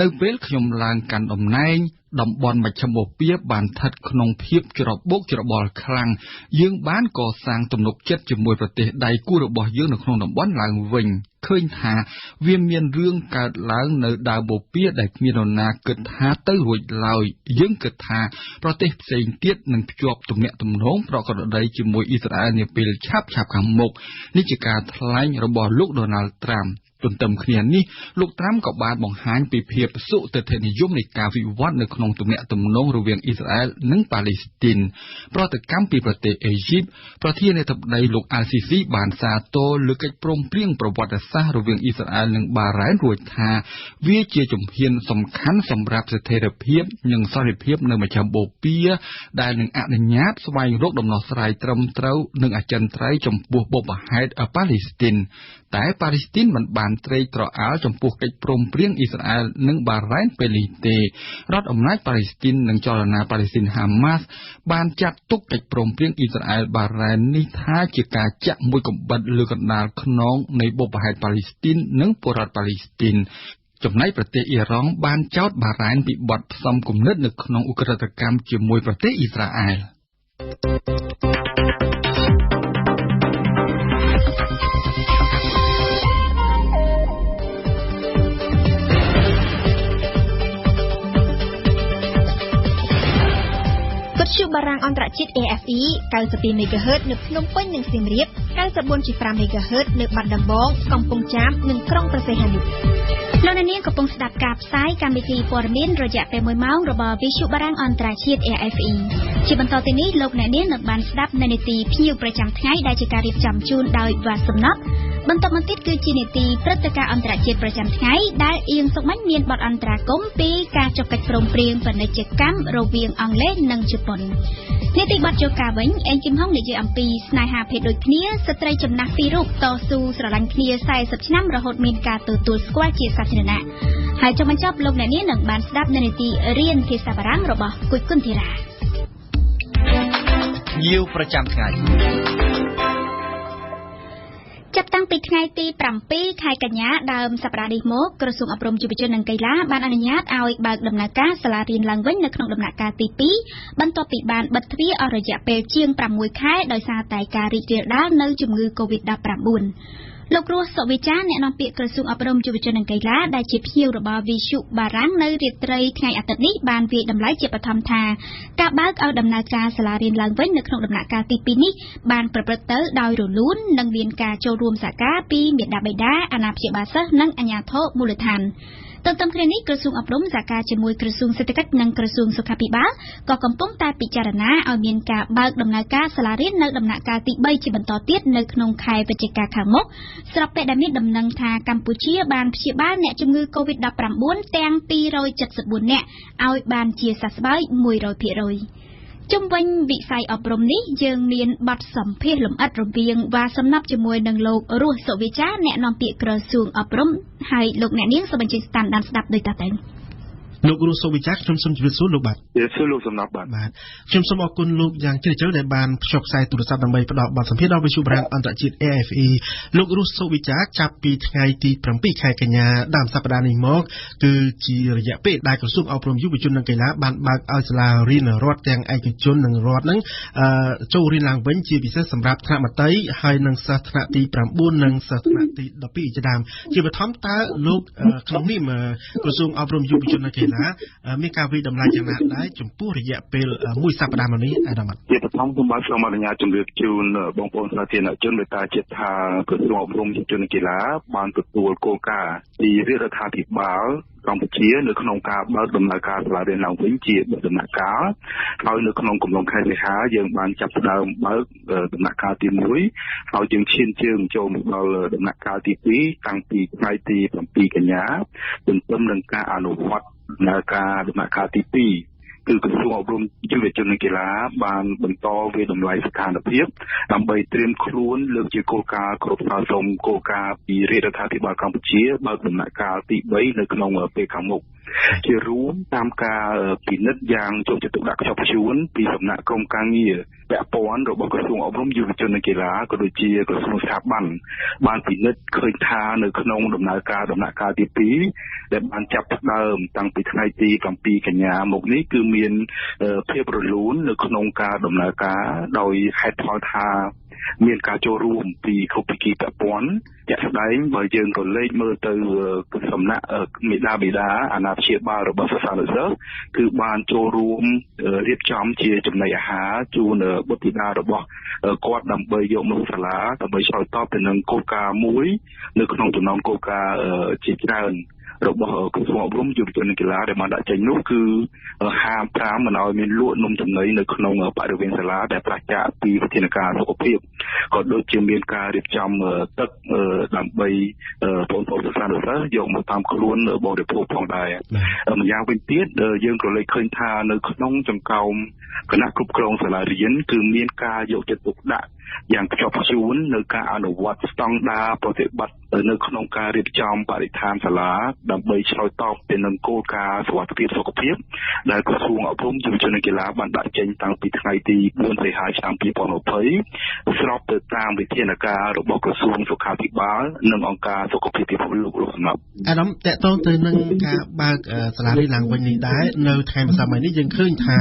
S5: នៅពេលខ្ញុំឡើងកាន់តំណែងតំបន់មជ្ឈមបូព៌ាបានស្ថិតក្នុងភាពច្របូកច្របល់ខ្លាំងយើងបានកសាងទំនុកចិត្តជាមួយប្រទេសដៃគូរបស់យើងនៅក្នុងតំបន់ឡើងវិញឃើញថាវាមានរឿងកើតឡើងនៅដើមបូព៌ាដែលគ្មាននរណាគិតថាទៅរួចឡើយយើងគិតថាប្រទេសផ្សេងទៀតនឹងភ្ជាប់ទំនាក់ទំនងប្រក្រតីជាមួយអ៊ីស្រាអែលនាពេលឆាប់ខាងមុខនេះជាការថ្លែងរបស់លោកដូណាល់ត្រាំទន្ទឹមគ្នានេះលោកត្រាំក៏បានបង្ហាញពីភាពសុទិដ្ឋិនិយមនៃការវិវត្តនៅក្នុងទំនាក់ទំនងរវាងអ៊ីស្រាអែលនិងប៉ាឡេស្ទីនប្រតិកម្មពីប្រទេសអេស៊ីបប្រធានាធិបតីលោកអាល់ស៊ីស៊ីបានសាទរលើកិច្ចព្រមព្រៀងប្រវត្តិសាស្ត្ររវាងអ៊ីស្រាអែលនិងបារ៉ែនរួចថាវាជាជំហានសំខាន់សម្រាប់ស្ថិរភាពនិងសន្តិភាពនៅមជ្ឈមបូព៌ាដែលនឹងអនុញ្ញាតស្វែងរកដំណោះស្រាយត្រឹមត្រូវនិងអចិន្ត្រៃយ៍ចំពោះបុព្វហេតុប៉ាឡេស្ទីនតែប៉ាឡេស្ទីនមិនបានត្រេកត្រអាលចំពោះកិច្ចព្រមព្រៀងអ៊ីស្រាអែលនិងបារ៉ែនពេលនេះទេរដ្ឋអំណាចប៉ាឡេស្ទីននិងចលនាប៉ាឡេស្ទីនហាម៉ាស់បានចាត់ទុកកិច្ចព្រមព្រៀងអ៊ីស្រាអែលបារ៉ែននេះថាជាការចាក់មួយកំបិតលើកណ្ដាលខ្នងនៃបុព្វហេតុប៉ាឡេស្ទីននិងពលរដ្ឋប៉ាឡេស្ទីនចំណែកប្រទេសអ៊ីរ៉ង់បានចោទបារ៉ែនពីបទផ្សំគំនិតនៅក្នុងឧក្រិដ្ឋកម្មជាមួយប្រទេសអ៊ីស្រាអែល
S1: បារាំងអន្តរជាតិ AFE 92 MHz នៅភ្នំពេញនិងសៀមរាប 94.5 MHz នៅបាត់ដំបងកំពង់ចាមនិងក្រុងព្រះសីហនុលោកអ្នកនាងកំពុងស្ដាប់ការផ្សាយកម្មវិធីព័ត៌មានរយៈពេល1ម៉ោងរបស់វិទ្យុបារាំងអន្តរជាតិ AFE ជាបន្តទៅនេះលោកអ្នកនាងនឹងបានស្ដាប់នៅនីតិភ្ញៀវប្រចាំថ្ងៃដែលជាការរៀបចំជូនដោយវ៉ាសំណប់បន្តមកទៀតគឺជានីតិព្រឹត្តិការណ៍អន្តរជាតិប្រចាំថ្ងៃដែលអៀងសុកមាញ់មានបទអន្តរាគមន៍ពីការចុះកិច្ចព្រមព្រៀងពាណិជ្ជកម្មរវាងអង់គ្លេសនិងជប៉ុននីតិបទចូលការវិញអេងគឹមហុងនិយាយអំពីស្នេហាភេទដូចគ្នាស្ត្រីចំណាស់ពីររូបតស៊ូស្រឡាញ់គ្នា40ឆ្នាំរហូតមានការទទួលស្គាល់ជាសាធារណៈហើយចុងបញ្ចប់លោកអ្នកនាងនឹងបានស្ដាប់នៅនីតិរៀនភាសាបារាំងរបស់គួយគុណធីរ៉ា
S5: ភ្ញៀវប្រចាំថ្ងៃ
S1: ចាប់តាំងពីថ្ងៃទី7ខែកញ្ញាដើមសប្តាហ៍នេះមកក្រសួងអប់រំយុវជននិងកីឡាបានអនុញ្ញាតឲ្យបើកដំណើរការសាលារៀនឡើងវិញនៅក្នុងដំណាក់កាលទី2បន្ទាប់ពីបានបិទទ្វារអស់រយៈពេលជាង6ខែដោយសារតែការរីករាលដាលនៃជំងឺ COVID-19 លោករស់សុវិចារអ្នកនាំពាក្យក្រសួងអប់រំយុវជននិងកីឡាដែលជាភ្ញៀវរបស់វិទ្យុបារាំងនៅរាត្រីថ្ងៃអាទិត្យនេះបានវាយតម្លៃជាបឋមថាការបើកឲ្យដំណើរការសាលារៀនឡើងវិញនៅក្នុងដំណាក់កាលទី2នេះបានប្រព្រឹត្តទៅដោយរលូននិងមានការចូលរួមសហការពីមាតាបិតាអាណាព្យាបាលសិស្សនិងអាជ្ញាធរមូលដ្ឋាន ទន្ទឹមគ្នានេះក្រសួងអប់រំសហការជាមួយក្រសួងសេដ្ឋកិច្ចនិងក្រសួងសុខាភិបាលក៏កំពុងតែពិចារណាឲ្យមានការបើកដំណើរការសាលារៀននៅដំណាក់កាលទី3ជាបន្តទៀតនៅក្នុងខែវិច្ឆិកាខាងមុខស្របពេលដែលមានដំណឹងថាកម្ពុជាបានព្យាបាលអ្នកជំងឺ COVID-19 ទាំង274នាក់ឲ្យបានជាសះស្បើយ 100%ជុំវិញវិស័យអប់រំនេះយើងមានបទសម្ភាសន៍លម្អិតរវាងវ៉ាសំណាប់ជាមួយនឹងលោករស់សុវិចារអ្នកនាំពាក្យក្រសួងអប់រំហើយលោកអ្នកនាងសូមបញ្ចេញស្ដានស្ដាប់ដូចតទៅ
S3: លោករស់សុវិចារខ្ញុំសូមជម្រាបសួរលោកបាទ
S6: សួរលោកសំណាប់បាទ
S3: ខ្ញុំសូមអរគុណលោកយ៉ាងជ្រាលជ្រៅដែលបានភ្ជាប់ខ្សែទូរស័ព្ទដើម្បីផ្ដល់បទសម្ភាសន៍ដល់វិទ្យុបារាំងអន្តរជាតិ AFE លោករស់សុវិចារចាប់ពីថ្ងៃទី7ខែកញ្ញាដើមសប្តាហ៍នេះមកគឺជារយៈពេលដែលក្រសួងអប់រំយុវជននិងកីឡាបានបើកឲ្យសាលារៀនរដ្ឋទាំងឯកជននិងរដ្ឋនឹងចូលរៀនឡើងវិញជាពិសេសសម្រាប់ថ្នាក់មត្តេយ្យហើយនិងសិស្សថ្នាក់ទី9និងសិស្សថ្នាក់ទី12ជាដើមជាបឋមតើលោកក្នុងនាមក្រសួងអប់រំយុវជននិងកីឡាមានការវិតម្លៃយ៉ាងណាដែរចំពោះរយៈពេលមួយសប្តាហ៍មកនេះអាដាម
S6: ជាបឋមខ្ញុំបាទសូមអនុញ្ញាតជម្រាបជូនបងប្អូនសាធារណជនដោយការជាថាក្រសួងអប់រំយុវជននិងកីឡាបានទទួលគោលការណ៍ពីរដ្ឋាភិបាលកម្ពុជានៅក្នុងការបើកដំណើរការសាលារៀនឡើងវិញជាដំណាក់កាលហើយនៅក្នុងកំឡុងខែសីហាយើងបានចាប់ផ្ដើមបើកដំណាក់កាលទី1ហើយយើងឈានជើងចូលមកដល់ដំណាក់កាលទី2តាំងពីថ្ងៃទី7កញ្ញាទន្ទឹមនឹងការអនុវត្តដំណើរការដំណាក់កាលទី2គឺក្រសួងអប់រំយុវជននិងកីឡាបានបន្តវាតម្លៃស្ថានភាពដើម្បីត្រៀមខ្លួនលើកជាគោលការណ៍គ្រប់គ្រងសំគោលការណ៍ពីរដ្ឋាភិបាលកម្ពុជាបើកដំណាក់កាលទី3នៅក្នុងពេលខាងមុខជារួមតាមការពិនិត្យយ៉ាងយកចិត្តទុកដាក់ខ្ជាប់ខ្ជួនពីសំណាក់ក្រមការងារពាក់ព័ន្ធរបស់ក្រសួងអប់រំយុវជននិងកីឡាក៏ដូចជាក្រសួងស្ថាប័នបានពិនិត្យឃើញថានៅក្នុងដំណើរការដំណាក់កាលទី2ដែលបានចាប់ផ្ដើមតាំងពីថ្ងៃទី7កញ្ញាមកនេះគឺមានភាពរលូននៅក្នុងការដំណើរការដោយហេតុផលថាមានការចូលរួមពីគ្រប់ភាគីពាក់ព័ន្ធជាក់ស្ដែងបើយើងក៏លេខមើលទៅសំណាក់មេដាបេដាអាណាព្យាបាលរបស់សិស្សានុសិស្សគឺបានចូលរួមរៀបចំជាចំណីអាហារជូនបុត្រធីតារបស់គាត់ដើម្បីយកមកសាលាដើម្បីឆ្លើយតបទៅនឹងគោលការណ៍មួយនៅក្នុងចំណោមគោលការណ៍ជាច្រើនរបស់ក្រសួងអប់រំយុវជននិងកីឡាដែលបានដាក់ចេញនោះគឺហាម5មិនឲ្យមានលក់នំចំណីនៅក្នុងបរិវេណសាលាដែលប្រាសចាកពីវិធានការសុខភាពក៏ដូចជាមានការរៀបចំទឹកដើម្បីបងប្អូនសិស្សានុសិស្សយកមកតាមខ្លួនបរិភោគផងដែរម្យ៉ាងវិញទៀតយើងក៏លេចឃើញថានៅក្នុងចង្កោមគណៈគ្រប់គ្រងសាលារៀនគឺមានការយកចិត្តទុកដាក់យ៉ាងខ្ជាប់ខ្ជួននៅការអនុវត្តស្តង់ដារប្រតិបត្តិនៅក្នុងការរៀបចំបរិស្ថានសាលាដើម្បីឆ្លើយតបទៅនឹងគោលការណ៍សុខភាពដែលក្រសួងអប់រំយុវជននិងកីឡាបានដាក់ចេញតាំងពីថ្ងៃទី4សីហាឆ្នាំ2020ស្របទៅតាមវិធានការរបស់ក្រសួងសុខាភិបាលនិងអង្គការសុខភាពពិភពលោកសម្រាប់
S3: អាដាមតកតងទៅនឹងការបើកសាលារៀនឡើងវិញនេះដែរនៅថ្ងៃម្សិលមិញនេះយើងឃើញថា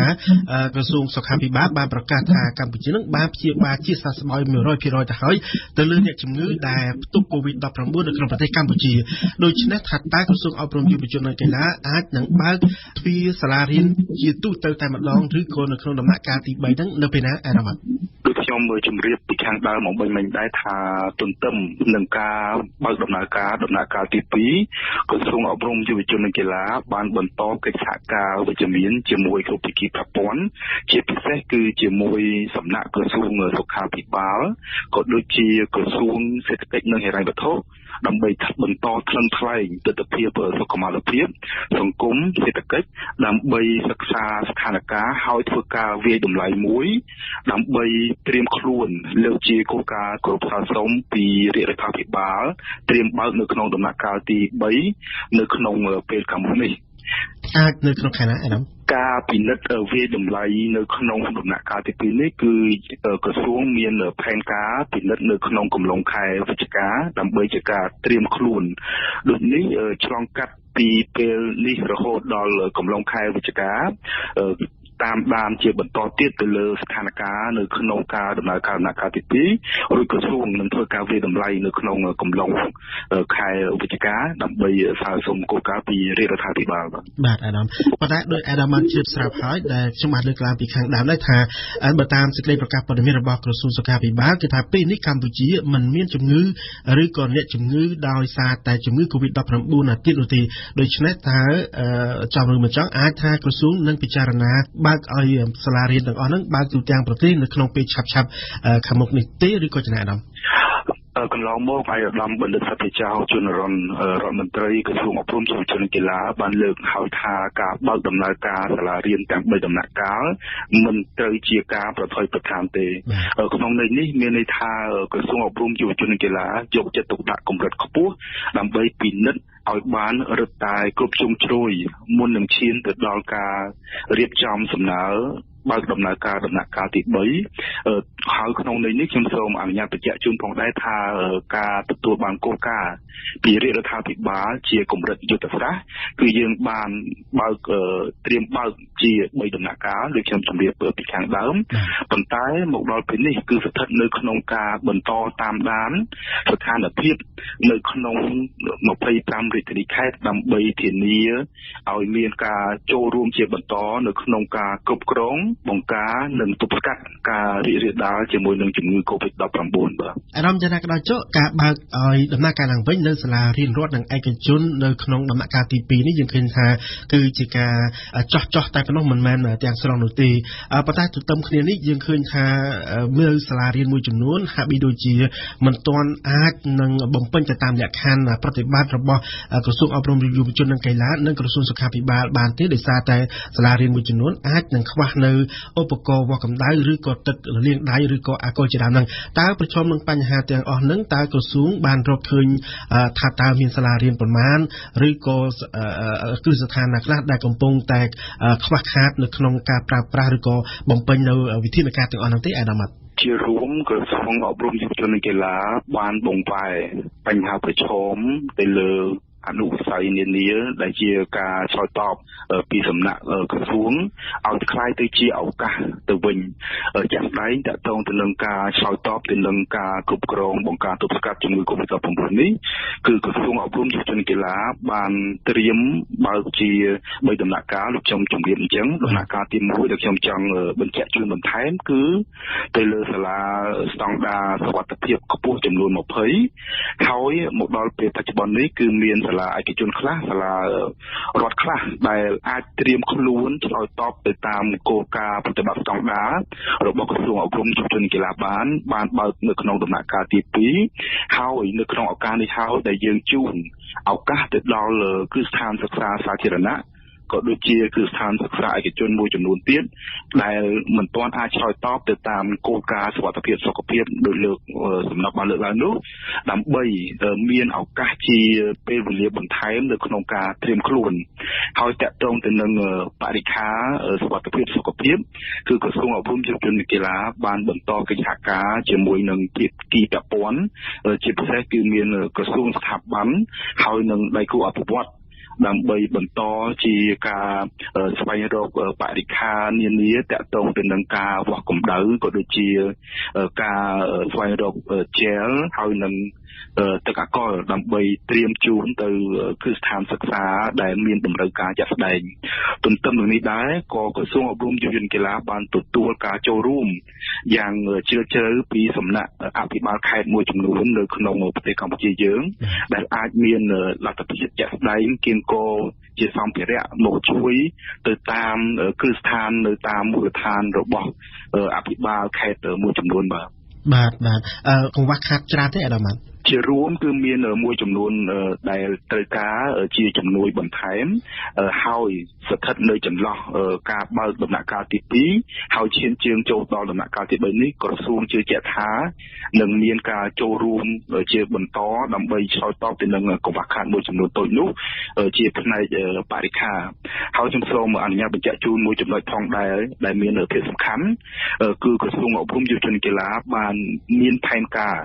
S3: ក្រសួងសុខាភិបាលបានប្រកាសថាកម្ពុជានឹងបានព្យាបាលជាសះស្បើយ 100% ទៅហើយទៅលើអ្នកជំងឺដែលផ្ទុក COVID-19 នៅក្នុងប្រទេសកម្ពុជាដូច្នេះថាតើក្រសួងអប់រំយុវជននិងកីឡាអាចនឹងបើកទ្វារសាលារៀនជាទូទៅតែម្ដងឬក៏នៅក្នុងដំណាក់កាលទី3ហ្នឹងនៅពេលណាអាដាម
S6: ដូចខ្ញុំជម្រាបពីខាងដើមមកមិញដែរថាទន្ទឹមនឹងការបើកដំណើរការដំណាក់កាលទី2ក្រសួងអប់រំយុវជននិងកីឡាបានបន្តកិច្ចសហការវិជ្ជមានជាមួយគ្រប់ភាគីពាក់ព័ន្ធជាពិសេសគឺជាមួយសំណាក់ក្រសួងសុខាភិបាលក៏ដូចជាក្រសួងសេដ្ឋកិច្ចនិងហិរញ្ញវត្ថុដើម្បីបន្តថ្លឹងថ្លែងទស្សនវិជ្ជាសុខុមាលភាពសង្គមសេដ្ឋកិច្ចដើម្បីសិក្សាស្ថានភាពហើយធ្វើការវាយតម្លៃមួយដើម្បីត្រៀមខ្លួនលើកជាគោលការណ៍គ្រប់គ្រងសំពីរដ្ឋាភិបាលត្រៀមបើកនៅក្នុងដំណាក់កាលទី3នៅក្នុងពេលខាងមុខនេះ
S3: អាចនៅក្នុងខែណាអាដាម
S6: ការពិនិត្យវាយតម្លៃនៅក្នុងដំណាក់កាលទី2នេះគឺក្រសួងមានផែនការពិនិត្យនៅក្នុងកំឡុងខែវិច្ឆិកាដើម្បីជាការត្រៀមខ្លួនដូចនេះឆ្លងកាត់ពីពេលនេះរហូតដល់កំឡុងខែវិច្ឆិកា តាមដានជាបន្តទៀតទៅលើស្ថានភាពនៅក្នុងការដំណើរការដំណាក់កាលទី2រួចក្រសួងនឹងធ្វើការវិភាគតម្លៃនៅក្នុងកំឡុងខែវិច្ឆិកាដើម្បីស្នើសុំគោលការណ៍ពីរាជរដ្ឋាភិបាល
S3: បាទអាដាមប៉ុន្តែដោយអាដាមបានជឿស្រាប់ហើយដែលខ្ញុំបានលើកឡើងពីខាងដើមដែរថាបើតាមសេចក្តីប្រកាសព័ត៌មានរបស់ក្រសួងសុខាភិបាលគឺថាពេលនេះកម្ពុជាមិនមានជំងឺឬក៏អ្នកជំងឺដោយសារតែជំងឺ COVID-19 ទៀតនោះទេដូច្នេះតើចំឬមិនចង់អាចថាក្រសួងនឹងពិចារណាបើកឲ្យសាលារៀនទាំងអស់ហ្នឹងបើកទូទាំងប្រទេសនៅក្នុងពេលឆាប់ខាងមុខនេះទេឬក៏ចំណាយអាដាមក
S6: ន្លងមកអាយដាមបណ្ឌិតសភេចៅជនរដ្ឋមន្ត្រីក្រសួងអប់រំយុវជននិងកីឡាបានលើកហៅថាការបើកដំណើរការសាលារៀនទាំង3ដំណាក់កាលមិនត្រូវជាការប្រថុយប្រថានទេក្នុងន័យនេះមានន័យថាក្រសួងអប់រំយុវជននិងកីឡាយកចិត្តទុកដាក់កម្រិតខ្ពស់ដើម្បីពិនិត្យឲ្យបានរឹតតែគ្រប់ជ្រុងជ្រោយមុននឹងឈានទៅដល់ការរៀបចំសំណើបើកដំណើរការដំណាក់កាលទី3ហើយក្នុងន័យនេះខ្ញុំសូមអនុញ្ញាតបញ្ជាក់ជូនផងដែរថាការទទួលបានគោលការណ៍ពីរាជរដ្ឋាភិបាលជាកម្រិតយុទ្ធសាស្ត្រគឺយើងបានបើកត្រៀមបើកជា3ដំណាក់កាលដូចខ្ញុំជម្រាបពីខាងដើមប៉ុន្តែមកដល់ពេលនេះគឺស្ថិតនៅក្នុងការបន្តតាមដានស្ថានភាពនៅក្នុង25រាជធានីខេត្តដើម្បីធានាឲ្យមានការចូលរួមជាបន្តនៅក្នុងការគ្រប់គ្រងបង្ការនិងទប់ស្កាត់ការរីករាលដាលជាមួយនឹងជំងឺ COVID-19 បាទ
S3: អារម្មណ៍យ៉ាងណាក៏ដោយចុះការបើកឲ្យដំណើរការឡើងវិញនៅសាលារៀនរដ្ឋនិងឯកជននៅក្នុងដំណាក់កាលទី2នេះយើងឃើញថាគឺជាការចោះតែប៉ុណ្ណោះមិនមែនទាំងស្រុងនោះទេប៉ុន្តែទន្ទឹមគ្នានេះយើងឃើញថាមើលសាលារៀនមួយចំនួនហាក់បីដូចជាមិនទាន់អាចនឹងបំពេញទៅតាមលក្ខខណ្ឌប្រតិបត្តិរបស់ក្រសួងអប់រំយុវជននិងកីឡានិងក្រសួងសុខាភិបាលបានទេដោយសារតែសាលារៀនមួយចំនួនអាចនឹងខ្វះនៅឧបករណ៍វាស់កម្ដៅឬក៏ទឹកលាងដៃឬក៏អាល់កុលជាដើមហ្នឹងតើប្រឈមនឹងបញ្ហាទាំងអស់ហ្នឹងតើក្រសួងបានរកឃើញថាតើមានសាលារៀនប្រមាណឬក៏គ្រឹះស្ថានណាខ្លះដែលកំពុងតែខ្វះខាតនៅក្នុងការប្រើប្រាស់ឬក៏បំពេញនៅវិធានការទាំងអស់ហ្នឹងទេអាដាម
S6: ជារួមក្រសួងអប់រំយុវជននិងកីឡាបានបង្វែរបញ្ហាប្រឈមទៅលើអនុវិស័យនានាដែលជាការឆ្លើយតបពីសំណាក់ក្រសួងឲ្យคล้ายទៅជាឱកាសទៅវិញជាក់ស្ដែងតកតងទៅនឹងការឆ្លើយតបទៅនឹងការគ្រប់គ្រងបង្ការទប់ស្កាត់ជំងឺ COVID-19 នេះគឺក្រសួងអប់រំយុវជននិងកីឡាបានត្រៀមបើកជា3ដំណាក់កាលដូចខ្ញុំជម្រាបអញ្ចឹងដំណាក់កាលទី1ដែលខ្ញុំចង់បញ្ជាក់ជូនបន្ថែមគឺទៅលើសាលាស្តង់ដារសុវត្ថិភាពខ្ពស់ចំនួន20ហើយមកដល់ពេលបច្ចុប្បន្ននេះគឺមានសាលាឯកជនខ្លះសាលារដ្ឋខ្លះដែលអាចត្រៀមខ្លួនឆ្លើយតបទៅតាមគោលការណ៍ប្រតិបត្តិស្តង់ដាររបស់ក្រសួងអប់រំយុវជននិងកីឡាបានបើកនៅក្នុងដំណាក់កាលទី2ហើយនៅក្នុងឱកាសនេះហើយដែលយើងជូនឱកាសទៅដល់គ្រឹះស្ថានសិក្សាសាធារណៈក៏ដូចជាគ្រឹះស្ថានសិក្សាឯកជនមួយចំនួនទៀតដែលមិនទាន់អាចឆ្លើយតបទៅតាមគោលការណ៍សុវត្ថិភាពសុខភាពដោយលើកសំណុំបានលើកឡើងនោះដើម្បីមានឱកាសជាពេលវេលាបន្ថែមនៅក្នុងការត្រៀមខ្លួនហើយតាក់ទងទៅនឹងបរិក្ខារសុវត្ថិភាពសុខភាពគឺក្រសួងអប់រំយុវជននិងកីឡាបានបន្តកិច្ចសហការជាមួយនឹងភាគីពាក់ព័ន្ធជាពិសេសគឺមានក្រសួងស្ថាប័នហើយនឹងដៃគូអភិវឌ្ឍដើម្បីបន្តជាការស្វែងរកបរិក្ខារនានាតាក់ទងទៅនឹងការវាស់កម្ដៅក៏ដូចជាការស្វែងរកជែលហើយនឹងទឹកអាល់កុលដើម្បីត្រៀមជូនទៅគ្រឹះស្ថានសិក្សាដែលមានតម្រូវការជាក់ស្ដែងទន្ទឹមនឹងនេះដែរក៏ក្រសួងអប់រំយុវជនកីឡាបានទទួលការចូលរួមយ៉ាងជ្រាលជ្រៅពីសំណាក់អភិបាលខេត្តមួយចំនួននៅក្នុងប្រទេសកម្ពុជាយើងដែលអាចមានលទ្ធភាពជាក់ស្ដែងគៀងគរជាសម្ភារៈមកជួយទៅតាមគ្រឹះស្ថាននៅតាមមូលដ្ឋានរបស់អភិបាលខេត្តមួយចំនួន
S3: បាទកង្វះខាតច្រើនទេអាដាម
S6: ជារួមគឺមានមួយចំនួនដែលត្រូវការជាជំនួយបន្ថែមហើយស្ថិតនៅចន្លោះការបើកដំណាក់កាលទី2ហើយឈានជើងចូលដល់ដំណាក់កាលទី3នេះក្រសួងជឿជាក់ថានឹងមានការចូលរួមជាបន្តដើម្បីឆ្លើយតបទៅនឹងកង្វះខាតមួយចំនួនតូចនោះជាផ្នែកបរិក្ខារហើយខ្ញុំសូមអនុញ្ញាតបញ្ជាក់ជូនមួយចំណុចផងដែរដែលមានភាពសំខាន់គឺក្រសួងអប់រំយុវជនកីឡាបានមានផែនការ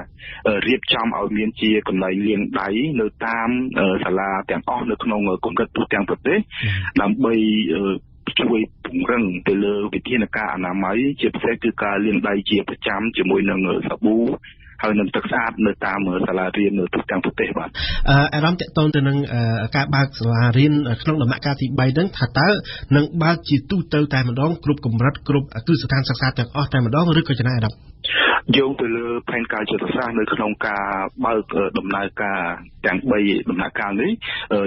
S6: រៀបចំឲ្យមានជាកន្លែងលាងដៃនៅតាមសាលាទាំងអស់នៅក្នុងកម្រិតទូទាំងប្រទេសដើម្បីជួយពង្រឹង ងទៅលើវិធានការអនាម័យជាពិសេសគឺការលាងដៃជាប្រចាំជាមួយនឹងសាប៊ូហើយនឹងទឹកស្អាតនៅតាមសាលារៀននៅទូទាំងប្រទេសបាទ
S3: អារម្មណ៍តកតងទៅនឹងការបើកសាលារៀនក្នុងដំណាក់កាលទី3ហ្នឹងថាតើនឹងបើកជាទូទៅតែម្ដងគ្រប់កម្រិតគ្រប់គ្រឹះស្ថានសិក្សាទាំងអស់តែម្ដងឬក៏ចំណាយអារម្មណ៍
S6: យោងទៅលើផែនការយុទ្ធសាស្ត្រនៅក្នុងការបើកដំណើរការទាំង3ដំណាក់កាលនេះ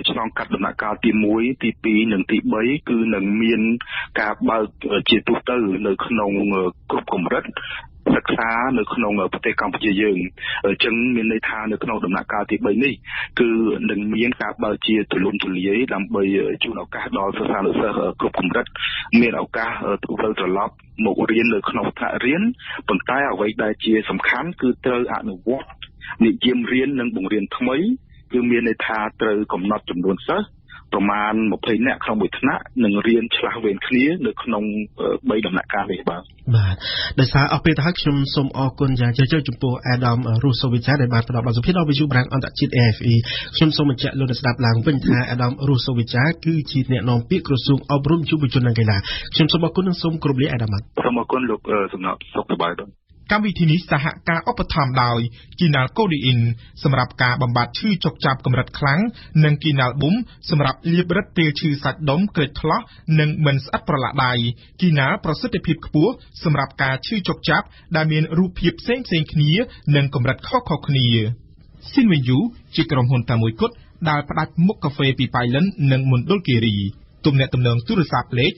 S6: ឆ្លងកាត់ដំណាក់កាលទី1ទី2និងទី3គឺនឹងមានការបើកជាទូទៅនៅក្នុងគ្រប់កម្រិតសិក្សានៅក្នុងប្រទេសកម្ពុជាយើងអញ្ចឹងមានន័យថានៅក្នុងដំណាក់កាលទី3នេះគឺនឹងមានការបើកជាទូលំទូលាយដើម្បីជូនឱកាសដល់សិស្សានុសិស្សគ្រប់កម្រិតមានឱកាសទៅត្រឡប់មករៀននៅក្នុងថ្នាក់រៀនប៉ុន្តែអ្វីដែលជាសំខាន់គឺត្រូវអនុវត្តនិយមរៀននិងបង្រៀនថ្មីគឺមានន័យថាត្រូវកំណត់ចំនួនសិស្សប្រមាណ20នាក់ក្នុងមួយថ្នាក់នឹងរៀនឆ្លាស់វេនគ្នានៅក្នុង3ដំណាក់កាលនេះបាទ
S3: ដោយសារអស់ពេលទៅហើយខ្ញុំសូមអរគុណយ៉ាងជ្រាលជ្រៅចំពោះអាដាមរូសូវីចាដែលបានផ្ដល់បទសម្ភាសន៍ដល់វិទ្យុប្រាំងអន្តរជាតិ AFE ខ្ញុំសូមបញ្ជាក់លោកអ្នកស្ដាប់ឡើងវិញថាអាដាមរូសូវីចាគឺជាអ្នកនាំពាក្យក្រសួងអប់រំយុវជននិងកីឡាខ្ញុំសូមអរគុណនិងសូមគោរពលាអាដាម
S6: សូមអរគុណលោកសំណាក់សុខសប្បាយបាទ
S2: កម្មវិធីនេះសហការឧបត្ថម្ភដោយ Kinal Codeine សម្រាប់ការបំបត្តិឈឺចុកចាប់កម្រិតខ្លាំងនិង Kinal Boom សម្រាប់លាបរឹតពេលឈឺសាច់ដុំក្រិចថ្លោះនិងមិនស្អិតប្រឡាក់ដៃ Kinal ប្រសិទ្ធភាពខ្ពស់សម្រាប់ការឈឺចុកចាប់ដែលមានរូបភាពផ្សេងៗគ្នានិងកម្រិតខុសៗគ្នា Sinvenju ជាក្រុមហ៊ុនតែមួយគត់ដែលផ្ដាច់មុខកាហ្វេពីប៉ៃលិននិងមណ្ឌលគិរីទំនាក់ទំនងទូរស័ព្ទលេខ010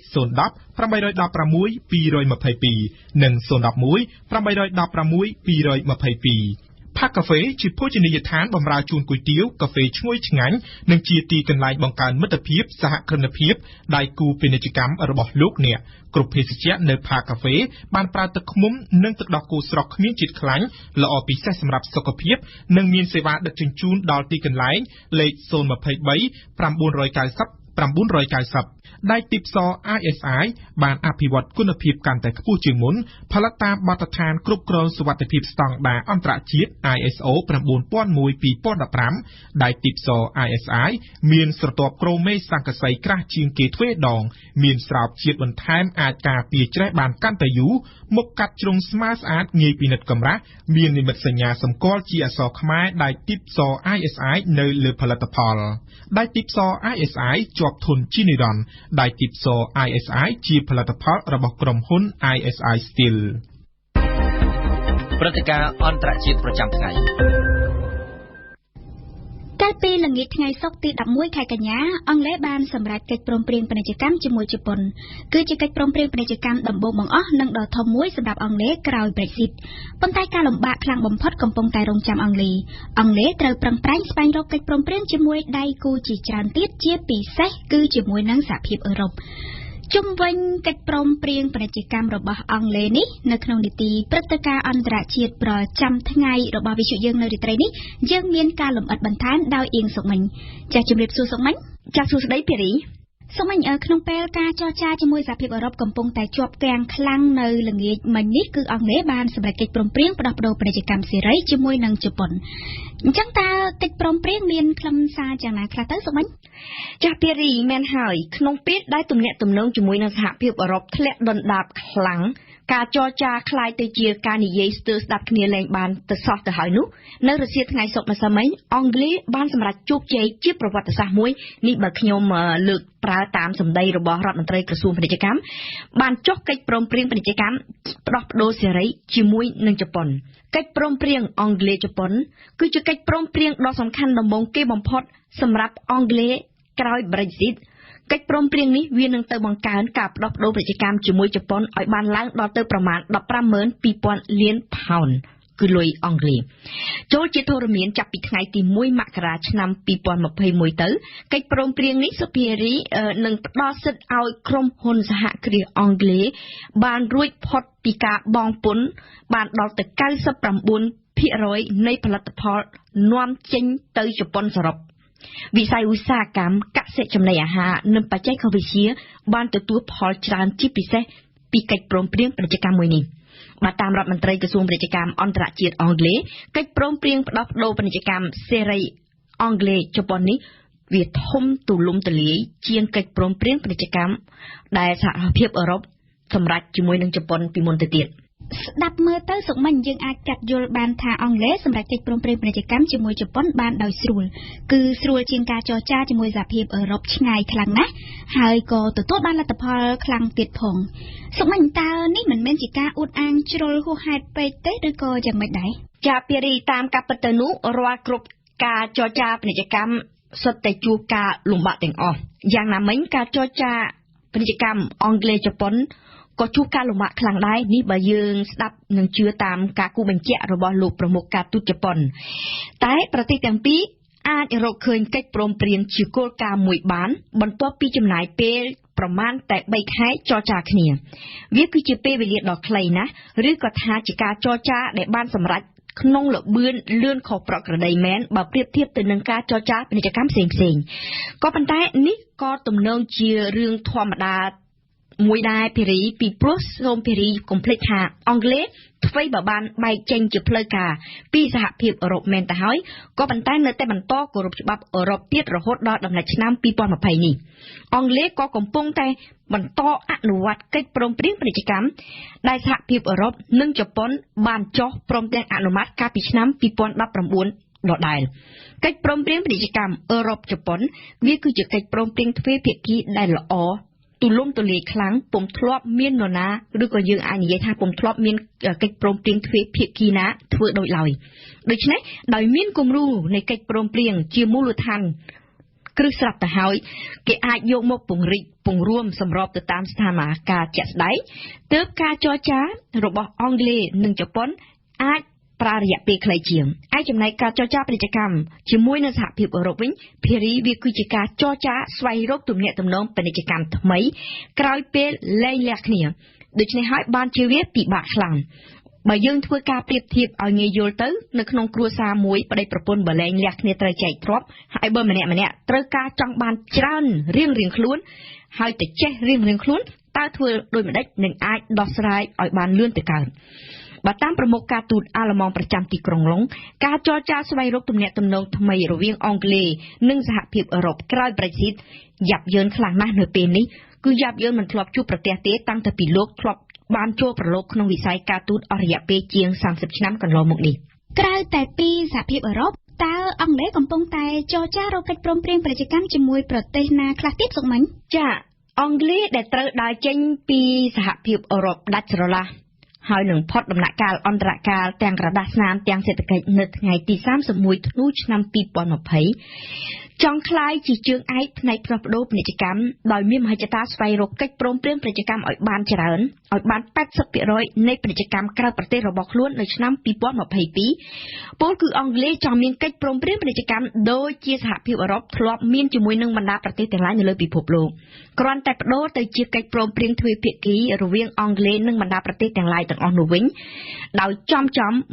S2: 816 222 និង011 816 222 ផាកកាហ្វេជាភោជនីយដ្ឋានបម្រើជូនគុយទាវកាហ្វេឈ្ងុយឆ្ងាញ់និងជាទីកន្លែងបង្កើនមិត្តភាពសហគ្រិនភាពដៃគូពាណិជ្ជកម្មរបស់លោកអ្នកគ្រប់ភេសជ្ជៈនៅផាកកាហ្វេបានប្រើទឹកឃ្មុំនិងទឹកដោះគោស្រស់គ្មានជាតិខ្លាញ់ល្អពិសេសសម្រាប់សុខភាពនិងមានសេវាដឹកជញ្ជូនដល់ទីកន្លែងលេខ023 990 ដៃទីផ្សារ ISI បានអភិវឌ្ឍគុណភាពកាន់តែខ្ពស់ជាងមុនផលិតតាមបទដ្ឋានគ្រប់គ្រងសុវត្ថិភាពស្តង់ដារអន្តរជាតិ ISO 9001:2015 ដៃទីផ្សារ ISI មានស្រទាប់ក្រូមេសង្កសីក្រាស់ជាងគេទ្វេដងមានស្រោបជាតិបន្ថែមអាចការពារច្រេះបានកាន់តែយូរមុខកាត់ជ្រុងស្មើស្អាតងាយពិនិត្យកម្រាស់មាននិមិត្តសញ្ញាសម្គាល់ជាអក្សរខ្មែរដៃទីផ្សារ ISI នៅលើផលិតផលដៃទីផ្សារ ISI ជាប់ធន់ជីនីរ៉នដៃទីផ្សារ ISI ជាផលិតផលរបស់ក្រុមហ៊ុន ISI Steel
S7: ព្រឹត្តិការណ៍អន្តរជាតិប្រចាំថ្ងៃ
S1: កាលពីល្ងាចថ្ងៃសុក្រទី11ខែកញ្ញាអង់គ្លេសបានសម្រេចកិច្ចព្រមព្រៀងពាណិជ្ជកម្មជាមួយជប៉ុនគឺជាកិច្ចព្រមព្រៀងពាណិជ្ជកម្មដំបូងបង្អស់និងដ៏ធំមួយសម្រាប់អង់គ្លេសក្រោយ Brexit ប៉ុន្តែការលំបាកខ្លាំងបំផុតកំពុងតែរង់ចាំអង់គ្លេសត្រូវប្រឹងប្រែងស្វែងរកកិច្ចព្រមព្រៀងជាមួយដៃគូជាច្រើនទៀតជាពិសេសគឺជាមួយនឹងសហភាពអឺរ៉ុបជុំវិញកិច្ចព្រមព្រៀងពាណិជ្ជកម្មរបស់អង់គ្លេសនេះនៅក្នុងនីតិព្រឹត្តិការណ៍អន្តរជាតិប្រចាំថ្ងៃរបស់វិទ្យុយើងនៅរាត្រីនេះយើងមានការលម្អិតបន្ថែមដោយអៀងសុកមិញចាសជម្រាបសួរសុកមិញចាសសួស្ដីភារីសុកមិញក្នុងពេលការចរចាជាមួយសហភាពអឺរ៉ុបកំពុងតែជាប់គាំងខ្លាំងនៅល្ងាចមិញនេះគឺអង់គ្លេសបានសម្រេចកិច្ចព្រមព្រៀងផ្ដោះប្ដូរពាណិជ្ជកម្មសេរីជាមួយនឹងជប៉ុនអញ្ចឹងតើកិច្ចព្រមព្រៀងមានខ្លឹមសារយ៉ាងណាខ្លះទៅសុកមិញ
S8: ចាស់ភារីមែនហើយក្នុងពេលដែលទំនាក់ទំនងជាមួយនឹងសហភាពអឺរ៉ុបធ្លាក់ដុនដាបខ្លាំងការចរចាคล้ายទៅជាការនិយាយស្ទើរស្ដាប់គ្នាលែងបានទៅសោះទៅហើយនោះនៅរសៀលថ្ងៃសុក្រម្សិលមិញអង់គ្លេសបានសម្រេចជោគជ័យជាប្រវត្តិសាស្ត្រមួយនេះបើខ្ញុំលើកប្រើតាមសម្ដីរបស់រដ្ឋមន្ត្រីក្រសួងពាណិជ្ជកម្មបានចុះកិច្ចព្រមព្រៀងពាណិជ្ជកម្មផ្ដោះប្ដូរសេរីជាមួយនឹងជប៉ុនកិច្ចព្រមព្រៀងអង់គ្លេសជប៉ុនគឺជាកិច្ចព្រមព្រៀងដ៏សំខាន់ដំបូងគេបំផុតសម្រាប់អង់គ្លេសក្រោយ Brexitកិច្ចព្រមព្រៀងនេះវានឹងទៅបង្កើនការផ្ដោះប្ដូរពាណិជ្ជកម្មជាមួយជប៉ុនឲ្យបានឡើងដល់ទៅប្រមាណ 152,000 លានផោនគឺលុយអង់គ្លេសចូលជាធរមានចាប់ពីថ្ងៃទី1មករាឆ្នាំ2021ទៅកិច្ចព្រមព្រៀងនេះសុភារីនឹងផ្ដល់សិទ្ធិឲ្យក្រុមហ៊ុនសហគ្រាសអង់គ្លេសបានរួចផុតពីការបង់ពន្ធបានដល់ទៅ 99% នៃផលិតផលនាំចេញទៅជប៉ុនសរុបវិស័យឧស្សាហកម្មកសិចំណីអាហារនិងបច្ចេកវិទ្យាបានទទួលផលច្រើនជាពិសេសពីកិច្ចព្រមព្រៀងពាណិជ្ជកម្មមួយនេះបាទតាមរដ្ឋមន្ត្រីក្រសួងពាណិជ្ជកម្មអន្តរជាតិអង់គ្លេសកិច្ចព្រមព្រៀងផ្ដោះប្ដូរពាណិជ្ជកម្មសេរីអង់គ្លេសជប៉ុននេះ វាធំទូលំទូលាយជាងកិច្ចព្រមព្រៀងពាណិជ្ជកម្មដែលសហភាពអឺរ៉ុបសម្រេចជាមួយនឹងជប៉ុនពីមុនទៅទៀត
S1: ស្ដាប់មើលទៅសុកមិញយើងអាចកាត់យល់បានថាអង់គ្លេសសម្រាប់កិច្ចព្រមព្រៀងពាណិជ្ជកម្មជាមួយជប៉ុនបានដោយស្រួលគឺស្រួលជាងការចរចាជាមួយសហភាពអឺរ៉ុបឆ្ងាយខ្លាំងណាស់ហើយក៏ទទួលបានលទ្ធផលខ្លាំងទៀតផងសុកមិញតើនេះមិនមែនជាការអួតអាងជ្រុលហួសហេតុពេកទេឬក៏យ៉ាងម៉េចដែរ
S8: ចាពារីតាមការពិតទៅនោះរាល់គ្រប់ការចរចាពាណិជ្ជកម្មសុទ្ធតែជួបការលំបាកទាំងអស់យ៉ាងណាមិញការចរចាពាណិជ្ជកម្មអង់គ្លេសជប៉ុនក៏ជួបការលំបាកខ្លាំងដែរនេះបើយើងស្ដាប់និងជឿតាមការគូបញ្ជាក់របស់លោកប្រមុខការទូតជប៉ុនតែប្រទេសទាំងពីរអាចរកឃើញកិច្ចព្រមព្រៀងជាគោលការណ៍មួយបានបន្ទាប់ពីចំណាយពេលប្រមាណតែ3ខែចរចាគ្នាវាគឺជាពេលវេលាដ៏ខ្លីណាស់ឬក៏ថាជាការចរចាដែលបានសម្រេចក្នុងល្បឿនលឿនខុសប្រក្រតីមែនបើប្រៀបធៀបទៅនឹងការចរចាពាណិជ្ជកម្មផ្សេងៗក៏ប៉ុន្តែនេះក៏ទំនងជារឿងធម្មតាមួយដែរភារីពីព្រោះសូមភារីកុំភ្លេចថាអង់គ្លេសអ្វីបើបានបែកចេញជាផ្លូវការពីសហភាពអឺរ៉ុបមែនទៅហើយក៏ប៉ុន្តែនៅតែបន្តគោរពច្បាប់អឺរ៉ុបទៀតរហូតដល់ដំណាច់ឆ្នាំ2020នេះអង់គ្លេសក៏កំពុងតែបន្តអនុវត្តកិច្ចព្រមព្រៀងពាណិជ្ជកម្មដែលសហភាពអឺរ៉ុបនិងជប៉ុនបានចុះព្រមទាំងអនុម័តកាលពីឆ្នាំ2019ដដែលកិច្ចព្រមព្រៀងពាណិជ្ជកម្មអឺរ៉ុបជប៉ុនវាគឺជាកិច្ចព្រមព្រៀងទ្វេភាគីដែលល្អទូលំទូលាយខ្លាំងពុំធ្លាប់មាននរណាឬក៏យើងអាចនិយាយថាពុំធ្លាប់មានកិច្ចព្រមព្រៀងទ្វេភាគីណាធ្វើដូចឡើយដូច្នេះដោយមានគំរូនៃកិច្ចព្រមព្រៀងជាមូលដ្ឋានគ្រឹះស្រាប់ទៅហើយគេអាចយកមកពង្រីកពង្រួមសម្របទៅតាមស្ថានភាពជាក់ស្ដែងទើបការចរចារបស់អង់គ្លេសនិងជប៉ុនអាចប្រើរយៈពេលខ្លីជាងឯចំណែកការចរចាពាណិជ្ជកម្មជាមួយនឹងសហភាពអឺរ៉ុបវិញភារីវាគឺជាការចរចាស្វែងរកទំនាក់ទំនងពាណិជ្ជកម្មថ្មីក្រោយពេលលែងលះគ្នាដូច្នេះហើយបានជាវាពិបាកខ្លាំងបើយើងធ្វើការប្រៀបធៀបឲ្យងាយយល់ទៅនៅក្នុងគ្រួសារមួយប្តីប្រពន្ធបើលែងលះគ្នាត្រូវចែកទ្រព្យហើយបើម្នាក់ត្រូវការចង់បានច្រើនរៀងខ្លួនហើយទៅចេះរៀងខ្លួនតើធ្វើដូចម្ដេចនឹងអាចដោះស្រាយឲ្យបានលឿនទៅកើតបើតាមប្រមុខការទូតអាល្លឺម៉ង់ប្រចាំទីក្រុងឡុងការចរចាស្វែងរកទំនាក់ទំនងថ្មីរវាងអង់គ្លេសនិងសហភាពអឺរ៉ុបក្រោយ Brexit យ៉ាប់យ៉ឺនខ្លាំងណាស់នៅពេលនេះគឺយ៉ាប់យ៉ឺនមិនធ្លាប់ជួបប្រទះទេតាំងពីលោកធ្លាប់បានចូលប្រឡូកក្នុងវិស័យការទូតអស់រយៈពេលជាង30ឆ្នាំកន្លងមកនេះ
S1: ក្រៅតែពីសហភាពអឺរ៉ុបតើអង់គ្លេសកំពុងតែចរចារកកិច្ចព្រមព្រៀងពាណិជ្ជកម្មជាមួយប្រទេសណាខ្លះទៀតសុកមិញ
S8: ចាអង់គ្លេសដែលត្រូវដើរចេញពីសហភាពអឺរ៉ុបដាច់ស្រឡះហើយនឹងផុតដំណាក់កាលអន្តរកាលទាំងក្រដាសស្នាមទាំងសេដ្ឋកិច្ចនៅថ្ងៃទី31ធ្នូឆ្នាំ2020ចង់ក្លាយជាជើងឯកផ្នែកផ្លាស់ប្ដូរពាណិជ្ជកម្មដោយមានមហិច្ឆតាស្វែងរកកិច្ចព្រមព្រៀងពាណិជ្ជកម្មឲ្យបានច្រើនឲ្យបាន 80% នៃពាណិជ្ជកម្មក្រៅប្រទេសរបស់ខ្លួននៅឆ្នាំ2022ពលគឺអង់គ្លេសចង់មានកិច្ចព្រមព្រៀងពាណិជ្ជកម្មដូចជាសហភាពអឺរ៉ុបធ្លាប់មានជាមួយនឹងបណ្ដាប្រទេសទាំងឡាយនៅលើពិភពលោកគ្រាន់តែបដូរទៅជាកិច្ចព្រមព្រៀងទ្វេភាគីរវាងអង់គ្លេសនិងបណ្ដាប្រទេសទាំងឡាយទាំងអស់នោះវិញដោយចំ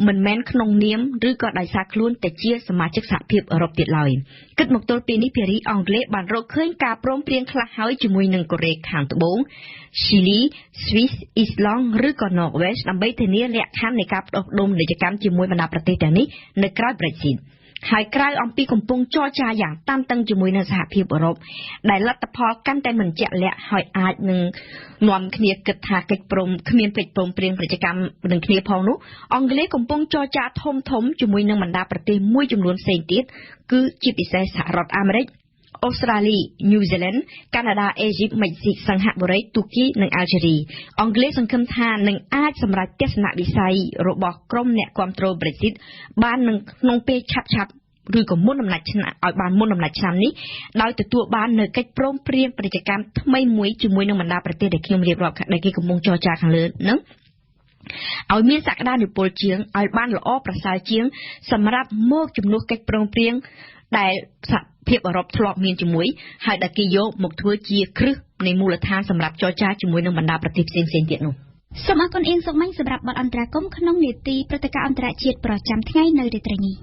S8: មិនមែនក្នុងនាមឬក៏ដោយសារខ្លួនតែជាសមាជិកសហភាពអឺរ៉ុបទៀតឡើយគិតមកទល់ពេលនេះភារីអង់គ្លេសបានរកឃើញការព្រមព្រៀងខ្លះហើយជាមួយនឹងកូរ៉េខាងត្បូង Chile, Swiss, Iceland ឬក៏ Norway ដើម្បីធានាលក្ខខណ្ឌនៃការផ្ដោតផ្ដុំពាណិជ្ជកម្មជាមួយបណ្ដាប្រទេសទាំងនេះនៅក្រៅ Brexit ហើយក្រៅអំពីកំពុងចរចាយ៉ាងតានតឹងជាមួយនឹងសហភាពអឺរ៉ុបដែលលទ្ធផលកាន់តែមិនជាក់លាក់ហើយអាចនឹងនាំគ្នាគិតថាកិច្ចព្រមគ្មានកិច្ចព្រមព្រៀងពាណិជ្ជកម្មនឹងគ្នាផងនោះអង់គ្លេសកំពុងចរចាធំជាមួយនឹងបណ្ដាប្រទេសមួយចំនួនផ្សេងទៀតគឺជាពិសេសសហរដ្ឋអាមេរិកអូស្ត្រាលី ញូហ្សេឡង់ កាណាដា អេស៊ីប មិចស៊ីក សិង្ហបុរី ទូគី និងអាល់ជេរី អង់គ្លេសសង្ឃឹមថានឹងអាចសម្រេចទស្សនវិស័យរបស់ក្រុមអ្នកគាំទ្រ Brexit បាននឹងក្នុងពេលឆាប់ឬក៏មុនដំណាច់ឆ្នាំឲ្យបានមុនដំណាច់ឆ្នាំនេះដោយទទួលបាននៅកិច្ចព្រមព្រៀងពាណិជ្ជកម្មថ្មីមួយជាមួយនឹងបណ្ដាប្រទេសដែលខ្ញុំរៀបរាប់ដែលគេកំពុងចរចាខាងលើហ្នឹងឲ្យមានសក្តានុពលជាងឲ្យបានល្អប្រសើរជាងសម្រាប់មកជំនួសកិច្ចព្រមព្រៀងដែលសហភាពអឺរ៉ុបធ្លាប់មានជាមួយហើយដែលគេយកមកធ្វើជាគ្រឹះនៃមូលដ្ឋានសម្រាប់ចរចាជាមួយនឹងបណ្ដាប្រទេសផ្សេងៗទៀតនោះ
S1: សូមអរគុណអ៊ីនសុកមិញសម្រាប់បទអន្តរាគមន៍ក្នុងនេតិព្រឹត្តិការណ៍អន្តរជាតិប្រចាំថ្ងៃនៅរាត្រីនេះ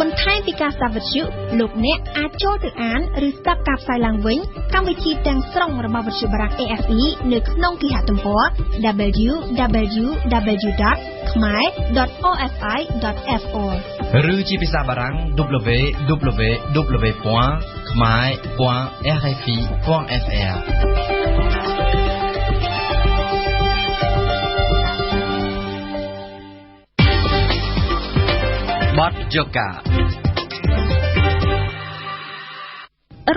S1: បន្ថែមពីការស្ដាប់វិទ្យុលោកអ្នកអាចចូលទៅអានឬស្ដាប់ការផ្សាយឡើងវិញកម្មវិធីទាំងស្រុងរបស់វិទ្យុបារាំង AFE នៅក្នុងគេហទំព័រ www.khmer.ofi.fr
S7: ឬជាភាសាបារាំង www.khmer.rfi.fr បទយូហ្គា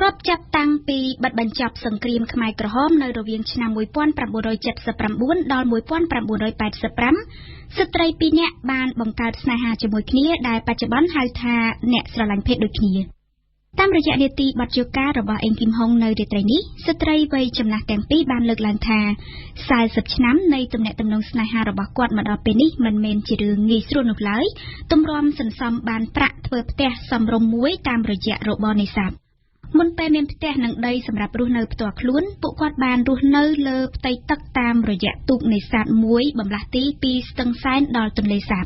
S1: រាប់ចាប់តាំងពីបិទបញ្ចប់សង្គ្រាមខ្មែរក្រហមនៅរវាងឆ្នាំ1979ដល់1985ស្ត្រីពីរនាក់បានបង្កើតស្នេហាជាមួយគ្នាដែលបច្ចុប្បន្នហៅថាអ្នកស្រឡាញ់ភេទដូចគ្នាតាមរយៈនីតិបទយូហ្គារបស់អេងគីមហុងនៅរាត្រីនេះស្ត្រីវ័យចំណាស់ទាំងពីរបានលើកឡើងថា40ឆ្នាំនៃទំនាក់ទំនងស្នេហារបស់គាត់មកដល់ពេលនេះមិនមែនជារឿងងាយស្រួលនោះឡើយទម្រាំសន្សំបានប្រាក់ធ្វើផ្ទះសមរម្យមួយតាមរយៈរបរនេសាទមុនពេលមានផ្ទះនិងដីសម្រាប់រស់នៅផ្ទាល់ខ្លួនពួកគាត់បានរស់នៅលើផ្ទៃទឹកតាមរយៈទូកនេសាទមួយបម្លាស់ទីពីស្ទឹងសែនដល់ទន្លេសាប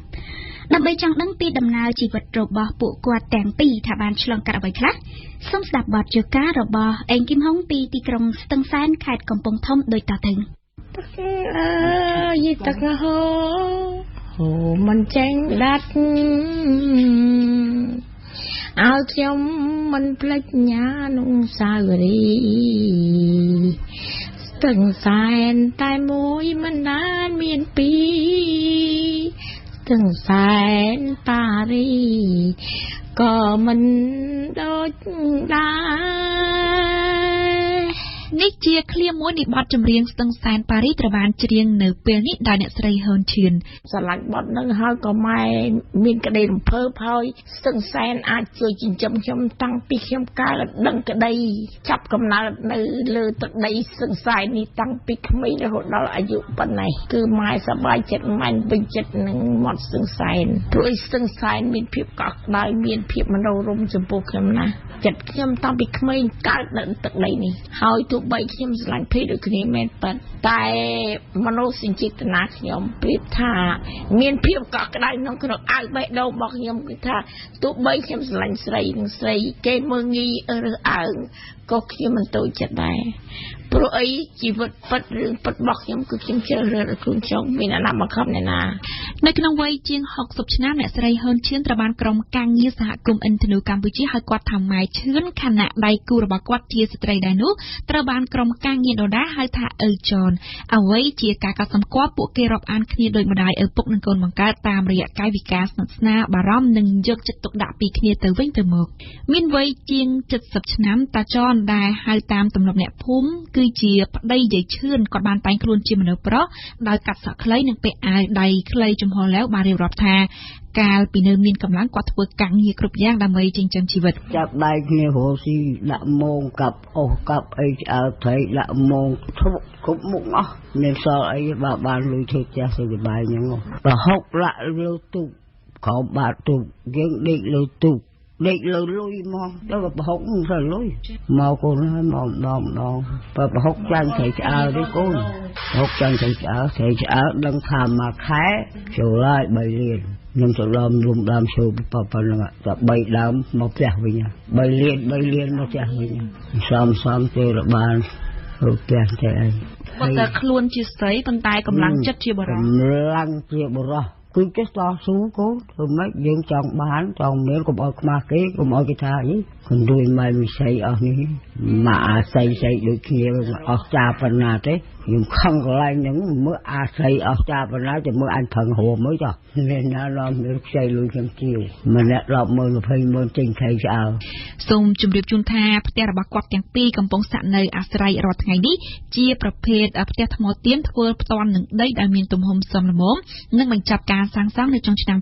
S1: ដើម្បីចង់ដឹងពីដំណើរជីវិតរបស់ពួកគាត់ទាំងពីរថាបានឆ្លងកាត់អ្វីខ្លះសូមស្ដាប់បទយូហ្គារបស់អេងគីមហុងពីទីក្រុងស្ទឹងសែនខេត្តកំពង់ធំដូចតទៅ
S9: យីតកហូមិនចេញដាច់ឲ្យខ្ញុំមិនភ្លេចញ៉ានុសាវរីយ៍ស្ទឹងសែនតែមួយមិនដែលមានពីរស្ទឹងសែនប៉ារីក៏មិនដូចដែរនេះជាឃ្លាមួយនៃបទចម្រៀងស្ទឹងសែនប៉ារីត្រូវបានច្រៀងនៅពេលនេះដោយអ្នកស្រីហឺនឈឿនស្រឡាញ់បទនឹងហើយក៏ម៉ែមានក្តីរំភើបហើយស្ទឹងសែនអាចជួយចិញ្ចឹមខ្ញុំតាំងពីខ្ញុំកើតដឹងក្តីចាប់កំណើតនៅលើទឹកដីស្ទឹងសែននេះតាំងពីក្មេងរហូតដល់អាយុប៉ុណ្ណេះគឺម៉ែសប្បាយចិត្តម៉ែពេញចិត្តនឹងមាត់ស្ទឹងសែនព្រោះស្ទឹងសែនមានភាពកក់ក្ដៅមានភាពមនោរម្យចំពោះខ្ញុំណាស់ចិត្តខ្ញុំតាំងពីក្មេងកើតនៅទឹកដីនេះហើយទោះបីខ្ញុំស្រឡាញ់ភេទដូចគ្នាមែនប៉ុន្តែមនោសញ្ចេតនាខ្ញុំប្រៀបថាមានភាពកក់ក្ដៅក្នុងអាវបេះដូងរបស់ខ្ញុំគឺថាទោះបីខ្ញុំស្រឡាញ់ស្រីនឹងស្រីគេមើងងាយរើសអើងក៏ខ្ញុំមិនតូចចិត្តដែរព្រោះអីជីវិតពិតរឿងពិតរបស់ខ្ញុំគឺខ្ញុំជ្រើសរើសឲ្យខ្លួនខ្ញុំមានអាណត្តិមកខំអ្នកណានៅក្នុងវ័យជាង60ឆ្នាំអ្នកស្រីហឺនឈឿនត្រូវបានក្រុមការងារសហគមន៍ឥន្ទនូកម្ពុជាហៅគាត់ថាម៉ែឈឿនខណៈដៃគូរបស់គាត់ជាស្ត្រីដែរនោះត្រូវបានក្រុមការងារដដាហៅថាអ៊ឺចនអ្វីជាការកត់សម្គាល់ពួកគេរាប់អានគ្នាដោយម្ដាយឪពុកនិងកូនបង្កើតតាមរយៈកាយវិការស្និទ្ធស្នាលបារម្ភនិងយកចិត្តទុកដាក់ពីគ្នាទៅវិញទៅមកមានវ័យជាង70ឆ្នាំតាចនដែលហៅតាមទំនប់អ្នកភូមិគឺជាប្តីយាយឈឿនគាត់បានតែងខ្លួនជាមនុស្សប្រុសដោយកាត់សក់ខ្លីនិងពាក់អាវដៃខ្លីចំហឡែវបានរៀបរាប់ថាកាលពីនៅមានកម្លាំងគាត់ធ្វើការងារគ្រប់យ៉ាងដើម្បីចិញ្ចឹមជីវិត
S10: ចាប់ដៃគ្នារស់ស៊ីដាក់មងកាប់អុសកាប់អីឆ្អើត្រីដាក់មងធុកគ្រប់មុខអស់មានសល់អីបានលុយធ្វើផ្ទះសុខបាយហ្នឹងប្រហុកលាក់លើទូកក្រោមបាតទូកយើងដេកលើទូកដេកលើលុយមកដល់ប្រហុកមិនទៅលុយមកកូនហើយមកម្ដងប្រហុកចាញ់ត្រីឆ្អើទេកូនប្រហុកចាញ់ត្រីឆ្អើដឹងថាមួយខែចូលហើយ3លានខ្ញុំទៅដើមរុំដើមឈើប៉ុណ្ណឹងតែ3ដើមមកផ្ទះវិញ3លានមកផ្ទះវិញសំទេរបានទៅផ្ទះតែអី
S9: គាត់តែខ្លួនជាស្រីប៉ុន្តែកម្លាំងចិត្តជាបរិសុទ្ធ
S10: កម្លាំងជាបរិសុទ្ធគឺចេះតស៊ូកូនធ្វើម៉េចយើងចង់បានចង់មានកុំឲ្យខ្មាស់គេកុំឲ្យគេថាអីคนด้วยไม่มีใช้អស់នេះមកអាស័យដូចគ្នាអស់ចាប៉ុណ្ណាទេខ្ញុំខឹងកន្លែងហ្នឹងមើលអាស័យអស់ចាប៉ុណ្ណាទៅមើលអញផឹងហួរមើលចុះមានណាឡំមានខ្ចីលុយខ្ញុំជាវម្នាក់10,000 20,000ចេញខៃឆ្អើ
S9: សូមជម្រាបជូនថាផ្ទះរបស់គាត់ទាំងពីរកំពុងស្នាក់នៅអាស្រ័យរាល់ថ្ងៃនេះជាប្រភេទផ្ទះថ្មទៀនធ្វើផ្ទាល់នឹងដីដែលមានទំហំសមល្មមនិងបញ្ចប់ការសាងសង់នៅចុងឆ្នាំ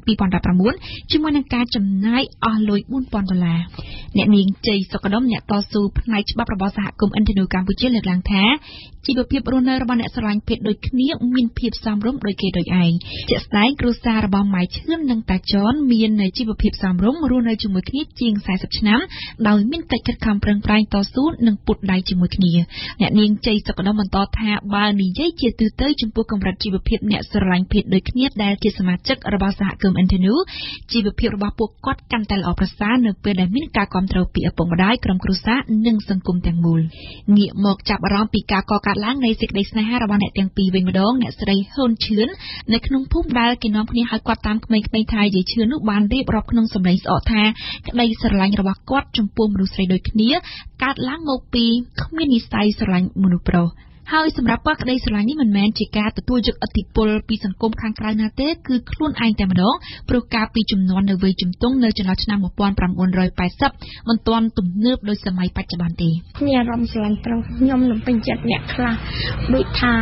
S9: 2019ជាមួយនឹងការចំណាយអស់លុយ$4,000អ្នកនាងជ័យសុកដុំអ្នកតស៊ូផ្នែកច្បាប់របស់សហគមន៍ឥន្ទនូកម្ពុជាលើកឡើងថាជីវភាពរស់នៅរបស់អ្នកស្រឡាញ់ភេទដូចគ្នាមានភាពសមរម្យដូចគេដូចឯងជាក់ស្ដែងគ្រួសាររបស់ម៉ៃឈឿននិងតាចនមានជីវភាពសមរម្យរស់នៅជាមួយគ្នាជាង40ឆ្នាំដោយមានកិច្ចខិតខំប្រឹងប្រែងតស៊ូនិងពុតដៃជាមួយគ្នាអ្នកនាងជ័យសុកដុំបន្តថាបើនិយាយជាទូទៅចំពោះកម្រិតជីវភាពអ្នកស្រឡាញ់ភេទដូចគ្នាដែលជាសមាជិករបស់សហគមន៍ឥន្ទនូជីវភាពរបស់ពួកគាត់កាន់តែល្អប្រសើរនៅពេលដែលមានការគាំទ្រពីឪពុកម្ដាយក្រុមគ្រួសារនិងសង្គមទាំងមូលងាកមកចាប់អារម្មណ៍ពីការកកើតឡើងនៃសេចក្តី ស្នេហារបស់អ្នកទាំងពីរវិញម្ដងអ្នកស្រីហ៊ុនឈឿននៅក្នុងភូមិដែលគេនាំគ្នាហៅគាត់តាមក្មេងៗថាយាយឈឿននោះបានរៀបរាប់ក្នុងសម្លេងស្អកថាក្តីស្រឡាញ់របស់គាត់ចំពោះមនុស្សស្រីដូចគ្នាកើតឡើងមកពីគ្មាននិស្ស័យស្រឡាញ់មនុស្សប្រុសហើយសម្រាប់គាត់ក្តីស្រឡាញ់នេះមិនមែនជាការទទួលយកឥទ្ធិពលពីសង្គមខាងក្រៅណាទេគឺខ្លួនឯងតែម្ដងព្រោះកាលពីជំនាន់នៅវ័យជំទង់នៅចន្លោះឆ្នាំ1980មិនទាន់ទំនើបដោយសម័យបច្ចុប្បន្នទេ
S11: មានអារម្មណ៍ស្រឡាញ់ប្រុសខ្ញុំនឹងពេញចិត្តអ្នកខ្លះដូចថា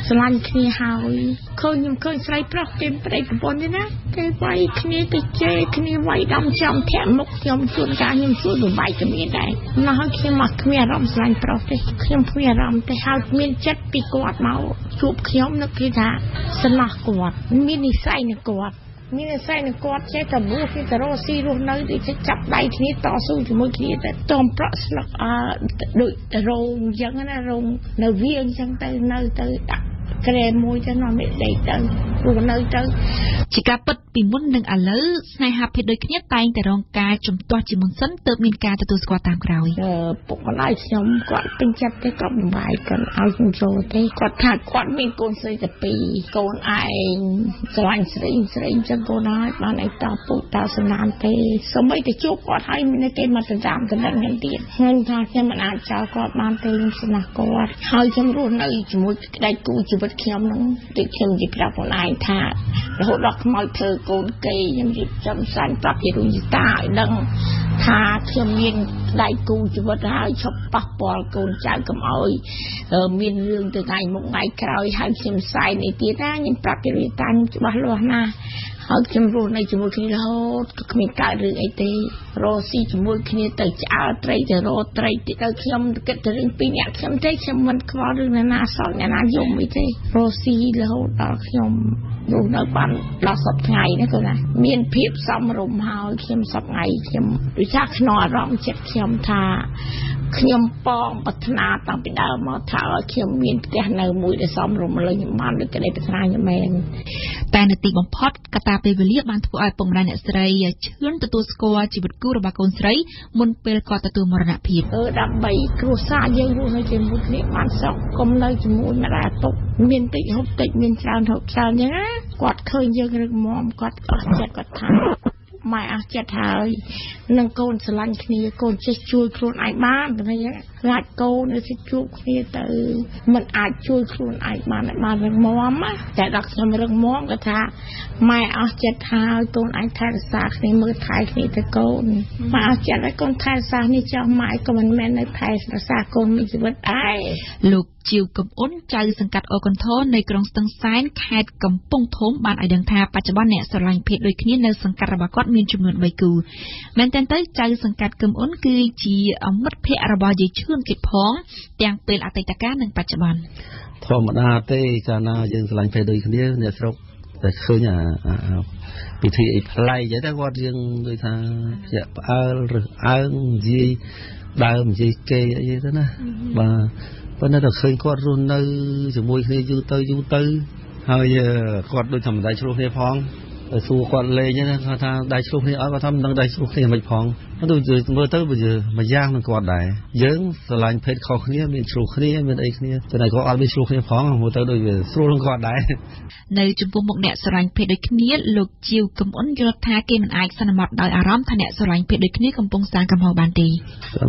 S11: ស្រឡាញ់គ្នាហើយឃើញខ្ញុំឃើញស្រីប្រុសគេប្តីប្រពន្ធទេណាគេវាយគ្នាទៅជេរគ្នាវាយដំចំធាក់មុខខ្ញុំជួនកាលខ្ញុំជួយបំបែកក៏មានដែរណាស់ហើយខ្ញុំមកគ្មានអារម្មណ៍ស្រឡាញ់ប្រុសទេខ្ញុំគ្មានអារម្មណ៍ទេហើយមានចិត្តពីគាត់មកជួបខ្ញុំនឹកគេថាស្នោះគាត់មាននិស្ស័យនឹងគាត់មាននិស្ស័យនឹងគាត់ចេះតែរស់គេទៅរស់ស៊ីរស់នៅដូចចាប់ដៃគ្នាតស៊ូជាមួយគ្នាទៅតំប្រក់ស្លឹកដូចរោងអញ្ចឹងណារោងនៅវាអញ្ចឹងទៅនៅទៅដាក់ក្រែមួយទៅនាំមេដេកទៅព្រោះនៅទៅ
S9: ជាការពិតពីមុននឹងឥឡូវស្នេហាភេទដូចគ្នាតែងតែរងការជំទាស់ជាមុនសិនទើបមានការទទួលស្គាល់តាមក្រោយ
S11: ពុកម្ដាយខ្ញុំគាត់ពេញចិត្តទេគាត់បំបាយគាត់ឲ្យខ្ញុំចូលទេគាត់ថាគាត់មានកូនស្រីតែពីរកូនឯងស្រឡាញ់ស្រីអញ្ចឹងកូនហើយបានឲ្យតពុកតសំណានទេសូម្បីតែជួបគាត់ហើយមានគេមកទៅតាមតំណែងខ្ញុំទៀតខ្ញុំថាខ្ញុំមិនអាចចោលគាត់បានទេខ្ញុំស្នើគាត់ហើយខ្ញុំរស់នៅជាមួយក្តីគូជីវិតខ្ញុំនឹងដូចខ្ញុំនិយាយប្រាប់ខ្លួនឯងថារហូតដល់ខ្មោចធ្វើកូនគេខ្ញុំរៀបចំសាញ់ប្រាប់ជារុញតាឲ្យដឹងថាខ្ញុំមានដៃគូជីវិតហើយឈប់ប៉ះពាល់កូនចៅកុំឲ្យមានរឿងទៅថ្ងៃមុខថ្ងៃក្រោយហើយខ្ញុំផ្សាយនេះទៀតណាខ្ញុំប្រាប់ជារុញតាខ្ញុំច្បាស់លាស់ណាស់ហើយខ្ញុំរស់នៅជាមួយគ្នារហូតក៏គ្មានកើតរឿងអីទេរស់ស៊ីជាមួយគ្នាទៅឆ្អើត្រីទៅរត់ត្រីទៅខ្ញុំគិតទៅរឿងពីរនាក់ខ្ញុំទេខ្ញុំមិនខ្វល់រឿងណាសោកណាយំអីទេរស់ស៊ីរហូតដល់ខ្ញុំរស់នៅបានដល់សប្តាហ៍ថ្ងៃនេះក៏ណាមានភាពសមរម្យហើយខ្ញុំសប្តាហ៍ថ្ងៃខ្ញុំដូចថាក្នុងអារម្មណ៍ចិត្តខ្ញុំថាខ្ញុំបងប្រាថ្នាតាំងពីដើមមកថាឲ្យខ្ញុំមានផ្ទះនៅមួយដែលសមរម្យលើខ្ញុំបានដូចក្តីប្រាថ្នាខ្ញុំមែន
S9: តែនៅទីបំផុតកត្តាពេលវេលាបានធ្វើឲ្យពុកម្ដាយអ្នកស្រីឈឿនទទួលស្គាល់ជីវិតគូរបស់កូនស្រីមុនពេលគាត់ទទួលមរណភាព
S11: ដើម្បីគ្រួសារយើងរស់នៅជាមួយគ្នាបានសុខកុំនៅជាមួយម្ដាយឪពុកមានតិចហូបតិចមានច្រើនហូបច្រើនអញ្ចឹងណាគាត់ឃើញយើងរឹងមាំគាត់អស់ចិត្តគាត់ថាម៉ែអស់ចិត្តហើយនឹងកូនស្រឡាញ់គ្នាកូនចេះជួយខ្លួនឯងបានតែខ្លាចកូនទៅជួបគ្នាទៅមិនអាចជួយខ្លួនឯងបានរឹងមាំណាតែដល់ខ្ញុំរឹងមាំគាត់ថាម៉ែអស់ចិត្តហើយកូនឯងថែរក្សាគ្នាមើលថែគ្នាទៅកូនម៉ែអស់ចិត្តហើយកូនថែរក្សានេះចោះម៉ែក៏មិនមែននៅថែរក្សាកូនមួយជីវិតដែរ
S9: លោកជាវកំអ៊ុនចៅសង្កាត់អូកន្ថនៃក្រុងស្ទឹងសែនខេត្តកំពង់ធំបានឲ្យដឹងថាបច្ចុប្បន្នអ្នកស្រឡាញ់ភេទដូចគ្នានៅសង្កាត់របស់គាត់មានចំនួន3គូមែនតើចៅសង្កាត់កំអ៊ុនគឺជាមិត្តភក្តិរបស់យាយឈឿនទៀតផងទាំងពេលអតីតកាលនិងបច្ចុប្បន្ន
S12: ធម្មតាទេកាលណាយើងស្រឡាញ់ភេទដូចគ្នាអ្នកស្រុកតែឃើញពិធីអីប្លែកចឹងតែគាត់យើងដូចថាភ្ញាក់ផ្អើលឬអើងនិយាយដើមនិយាយគេអីទៅណាបាទប៉ុន្តែឃើញគាត់រស់នៅជាមួយគ្នាយូរទៅហើយគាត់ដូចធម្មតាឆ្លោះគ្នាផងសួរគាត់លេងណាគាត់ថាដៃឆ្លោះគ្នាអត់គាត់ថាមិនដឹងដៃឆ្លោះគ្នាមិនផងទៅមើលទៅវាមួយយ៉ាងនឹងគាត់ដែរយើងស្រឡាញ់ភេទខុសគ្នាមានឆ្លោះគ្នាមានអីគ្នាតែគាត់អត់មានឆ្លោះគ្នាផងមើលទៅដូចវាស្រួលនឹងគាត់ដែរ
S9: នៅចំពោះមុខអ្នកស្រឡាញ់ភេទដូចគ្នាលោកជាវកំអ៊ុនយល់ថាគេមិនអាចសន្មត់ដោយអារម្មណ៍ថាអ្នកស្រឡាញ់ភេទដូចគ្នាកំពុងសាងកំហុសបានទេ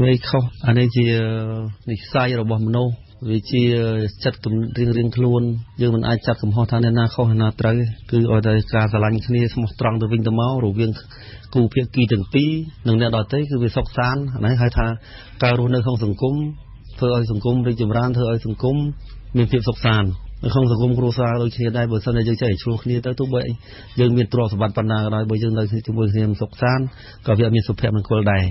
S12: វាខុសអានេះជានិស្ស័យរបស់មនុស្សវាជាចិត្តរៀងខ្លួនយើងមិនអាចចាត់កំហុសថាអ្នកណាខុសអ្នកណាត្រូវគឺឲ្យតែការស្រឡាញ់គ្នាស្មោះត្រង់ទៅវិញទៅមករវាងគូភាគីទាំងពីរនិងអ្នកដទៃគឺវាសុខសាន្តហ្នឹងហៅថាការរស់នៅក្នុងសង្គមធ្វើឲ្យសង្គមរីកចម្រើនធ្វើឲ្យសង្គមមានភាពសុខសាន្តនៅក្នុងសង្គមគ្រួសារដូចគ្នាដែរបើសិនតែយើងចេះឆ្លោះគ្នាទៅទោះបីយើងមានទ្រព្យសម្បត្តិប៉ុណ្ណាក៏ដោយបើយើងនៅជាមួយគ្នាសុខសាន្តក៏វាមានសុភមង្គលដែរ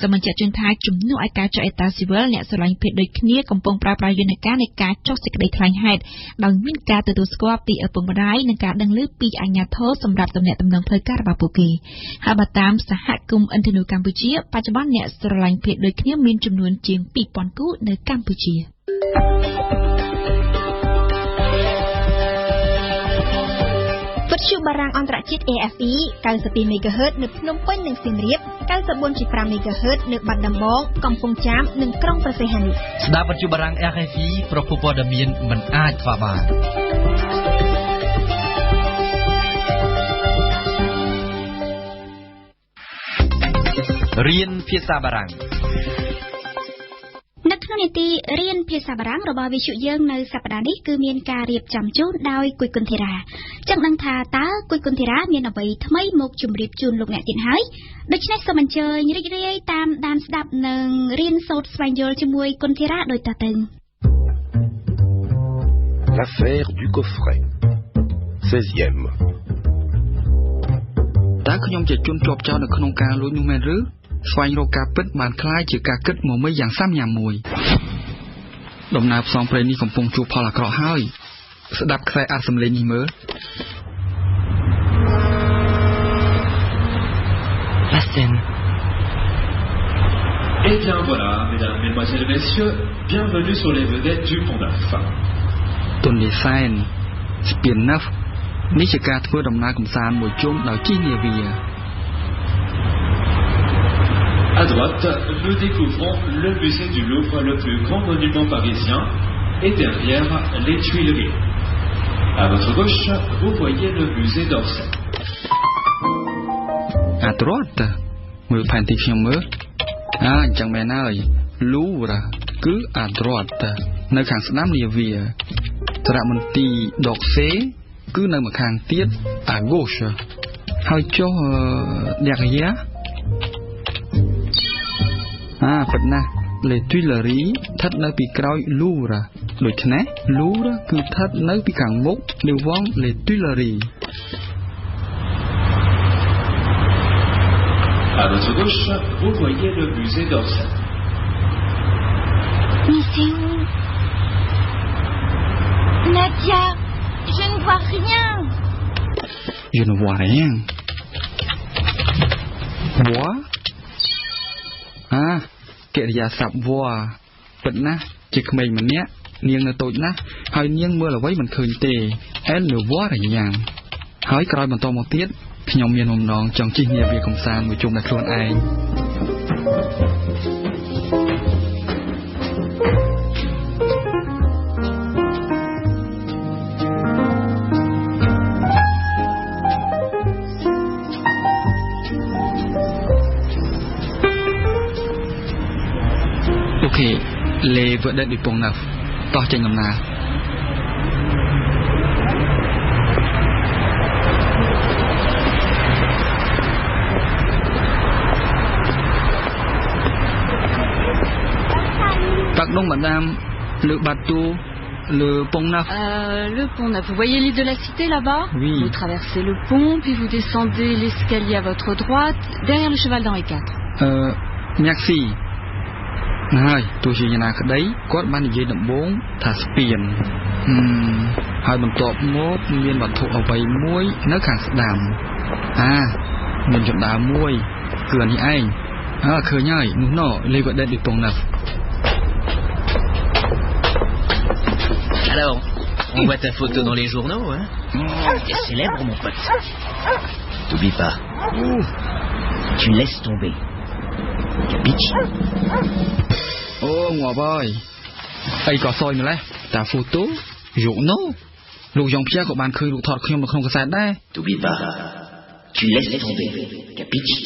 S9: សមញ្ញជនថាជំនួសឲ្យការចុះអេតាស៊ីវិលអ្នកស្រឡាញ់ភេទដូចគ្នាកំពុងប្រើប្រាស់យន្តការនៃការចុះសេចក្តីថ្លែងហេតុដោយមានការទទួលស្គាល់ពីឪពុកម្ដាយនិងការដឹងឮពីអាជ្ញាធរសម្រាប់ទំនាក់ទំនងផ្លូវការរបស់ពួកគេហើយបើតាមសហគមន៍ឥន្ទនូកម្ពុជាបច្ចុប្បន្នអ្នកស្រឡាញ់ភេទដូចគ្នាមានចំនួនជាង 2000 គូនៅកម្ពុជា
S1: វិទ្យុបារាំងអន្តរជាតិ AFE 92 MHz នៅភ្នំពេញនិងសៀមរាប 94.5 MHz នៅបាត់ដំបងកំពង់ចាមនិងក្រុងព្រះសីហនុ
S7: ស្ដាប់វិទ្យុបារាំង RFI ប្រភពព័ត៌មានមិនអាចខ្វះបានរៀនភាសាបារាំង
S1: នៅក្នុងនីតិរៀនភាសាបារាំងរបស់វិទ្យុយើងនៅសប្តាហ៍នេះគឺមានការរៀបចំជូនដោយគុយគុនធីរ៉ាចង់ដឹងថាតើគុយគុនធីរ៉ាមានអ្វីថ្មីមកជម្រាបជូនលោកអ្នកទៀតហើយដូច្នេះសូមអញ្ជើញរីករាយតាមដានស្ដាប់និងរៀនសូត្រស្វែងយល់ជាមួយគុនធីរ៉ាដូចតទៅ
S13: L'affaire du coffret 16e
S5: តើខ្ញុំជាជនជាប់ចោទនៅក្នុងការលួចនោះមែនឬស្វែងរកការពិតបានคล้ายជាការគិតមកមួយយ៉ាងសាមញ្ញមួយដំណើរផ្សងព្រេងនេះកំពុងជួបផលអាក្រក់ហើយស្ដាប់ខ្សែអាត់សំឡេងនេះមើល
S14: La scène.
S15: Et bien voilà, mesdames, mesdemoiselles et messieurs, bienvenue sur les vedettes du Pont Neuf.
S5: ទុននេះសែនស្ពានណាស់នេះជាការធ្វើដំណើរកម្សាន្តមួយជុំដោយជិះនាវា
S15: À droite, nous découvrons le musée du Louvre, le plus grand monument parisien, et derrière, les Tuileries. À votre gauche, vous voyez le musée d'Orsay.
S5: À droite, មើលផែនទីខ្ញុំមើលអញ្ចឹងមែនហើយ Louvre គឺ à droite នៅខាងស្ដាំនាវាសារមន្ទីរ d'Orsay គឺនៅម្ខាងទៀត à gauche ហើយចុះ derrièreពិតណាស់ Les Tuileries ស្ថិតនៅពីក្រោយ Louvre ដូច្នេះ Louvre គឺស្ថិតនៅពីខាងមុខ devant Les Tuileries.
S15: À votre gauche, vous voyez le musée d'Orsay.
S1: Mais c'est où? Nadia, je ne vois rien.
S5: Je ne vois rien. Voir? កិរិយាសព្ទ voir ពិតណាស់ជាក្មេងម្នាក់នាងនៅតូចណាស់ហើយនាងមើលអ្វីមិនឃើញទេ Elle ne voit rien ហើយក្រោយបន្តមកទៀតខ្ញុំមានបំណងចង់ជិះនាវាកម្សាន្តមួយជុំដោយខ្លួនឯង Ok, les vedettes du Pont Neuf តោះចេញដំណើរ Pardon madame, le bateau, le Pont Neuf.
S16: Le Pont Neuf, vous voyez l'île de la Cité là-bas?
S5: Oui.
S16: Vous traversez le pont, puis vous descendez l'escalier à votre droite, derrière le cheval d'Henri IV.
S5: Merci. ហើយទោះជាយ៉ាងណាក្តីគាត់បាននិយាយដំបូងថាស្ពានហើយបន្ទាប់មកមានវត្ថុអ្វីមួយនៅខាងស្ដាំមានជណ្ដើរមួយគឺអានេះឯងឃើញហើយនោះណោះ Les vedettes du Pont Neuf.
S14: Alors, on voit ta photo dans les journaux, hein? T'es célèbre, mon pote. T'oublies pas. Tu laisses tomber. Capiche?
S5: Oh, ngọt ơi. Ây có soi mà lẽ. Ta photo, journaux. Lục dòng phía của bạn khơi lục thọt khi mà không có sạch đây.
S14: T'oublies pas. Tu laisses tomber. Capiche?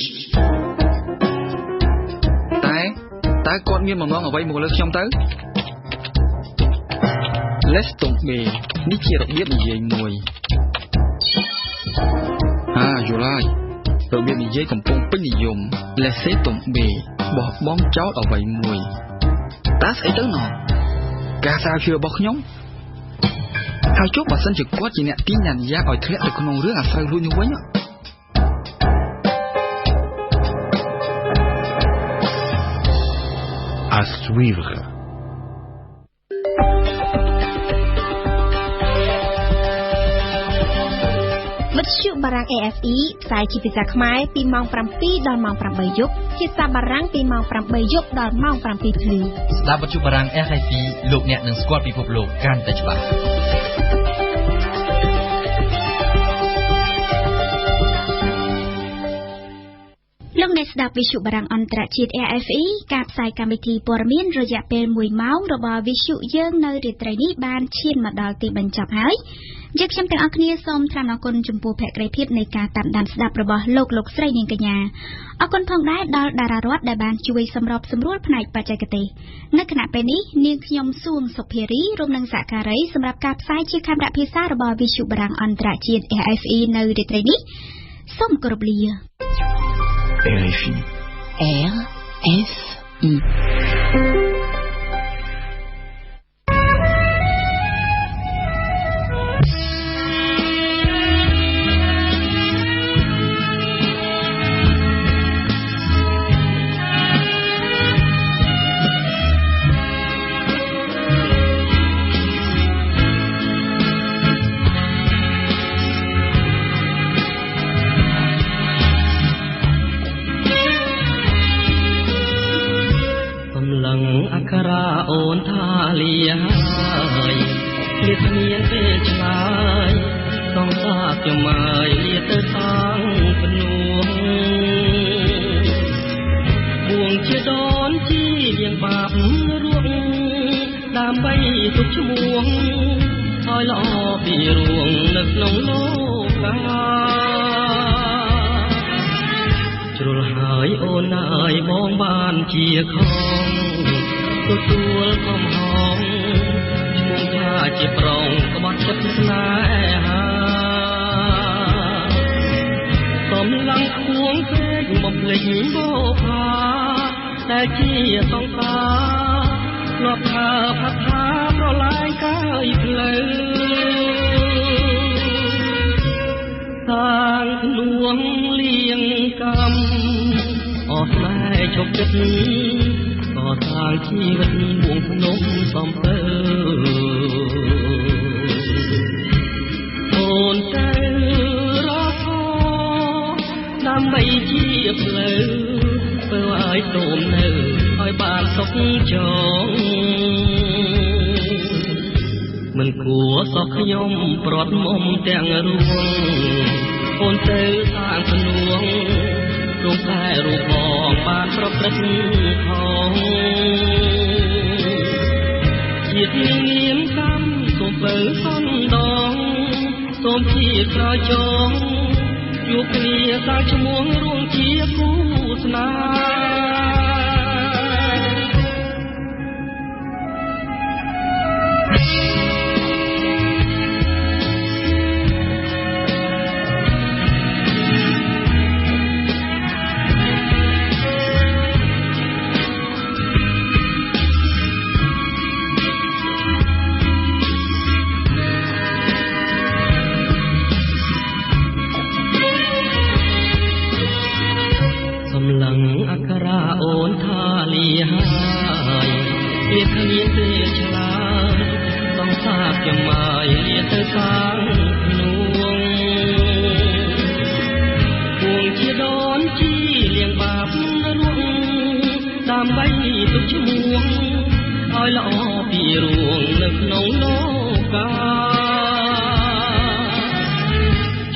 S5: Ta con miên mà ngon ở vây một lớp trong tới. Laisse tomber. Ní chia được biết gì mùi. Dù lại. Rồi biết gì còn phong bích gì dùng. Laisse tomber. Bỏ bóng cháu ở vây mùi. Ta sẽ tới nọ. Cả sao chưa bọc nhóm. Hào chốt bà sân trực quát gì nè. Tiếng nhàn giá ỏi thét được con rứa sao luôn như quấy nhá.
S13: À suivre.
S1: Vật sự bà răng AFE ផ្សាយជាភាសាខ្មែរពីម៉ោង 7 ដល់ម៉ោង 8 យប់ភាសាបារាំងពីម៉ោង 8 យប់ដល់ម៉ោង 7 ព្រលឹម
S7: ស្ដាប់វិទ្យុបារាំង RFI លោកអ្នកនឹងស្គាល់ពិភពលោកកាន់តែច្បាស់
S1: អ្នកស្ដាប់វិទ្យុបារាំងអន្តរជាតិ RFE ការផ្សាយកម្មវិធីព័ត៌មានរយៈពេល1ម៉ោងរបស់វិទ្យុយើងនៅរាត្រីនេះបានឈានមកដល់ទីបញ្ចប់ហើយយើងខ្ញុំទាំងអស់គ្នាសូមថ្លែងអរគុណចំពោះភក្ដីភាពនៃការតាមដានស្ដាប់របស់លោកស្រីនាងកញ្ញាអរគុណផងដែរដល់តារារដ្ឋដែលបានជួយសម្របសម្រួលផ្នែកបច្ចេកទេសនៅគណៈពេលនេះនាងខ្ញុំសួងសុភារីរួមនឹងសហការីសម្រាប់ការផ្សាយជាខណ្ឌភាសារបស់វិទ្យុបារាំងអន្តរជាតិ RFE នៅរាត្រីនេះសូមគោរពលា
S14: RFI. RFI.
S17: ôn tha lìa hai liệt miên về trái song xa cho mai liệt tơ sang phần nuông buồn chia đón chi liền bạc ruộng đam bay tục muông thôi lo bị ruộng nực nông lô ca rồi hỡi ôn ai mong ban chia khôngตัวคำห้องช่วงท่าจีบรองกบัดจับสนาหาสมลังควงเฟ้ยหมบลิงโบพาแต่ที่ต้องตาหลอกพาพัดพาเพราะลายกายเพลอทางหลวงเลี้ยงกำออกแม่ชกจัดต่อทางชีวิตวงพนมสมเปิโอนใจรอพอนำใบชีพเลยเพื่อไอ้ตมเนื้อไอ้บานสกจองมันขัวสอกขยมปลอดมมแตงรวงโอนใจทางพนวงรูปแท้รูปมองบานประพฤติของจิตเงียบคำส่งเปิดซ่อนดองส่งที่กระจงอยู่เกลียสายชมวงร่วงเชียผู้สนาโอนทาลีหายเลียดเลียนเตชลาต้องทราบจะหมายเลียดเตสางนวงห่วงเชียดอนจี้เลี้ยงบาปนรวงตามใบตุกชมวงอ้อยละอปีรวงนึกนองโลกา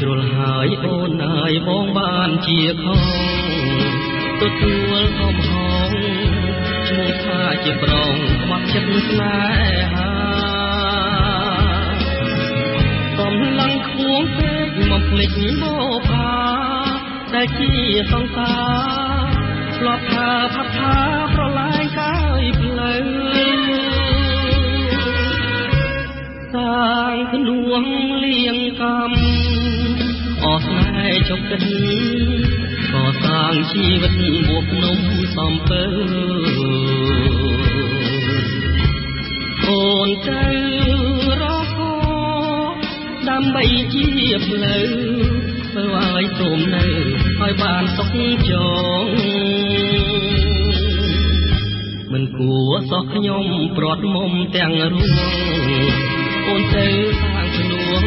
S17: จรหายโอนนายมองบ้านเชียคองตัวหอมหอมช่วงท่าจีบรองมักจัดแสหาตอมลังควงเฟ้ยมาพลิกโบพาแต่ที่ต้องตาปลอดพาพัดพาเพราะลายกายเพลอสร้างขนวงเลี้ยงกำออกนายจบกันก่อสร้างชีวิตบวกนมสมเปิโอนใจรอคอดำใบเจียบเลยเพื่อไว้สมเนื้อไว้บานสกจองมันกัวสอกยมปลอดมมแตงรวงโอนใจสร้างขนวง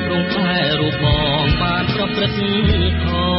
S17: รงแท้รูปบองบานประพฤติทอง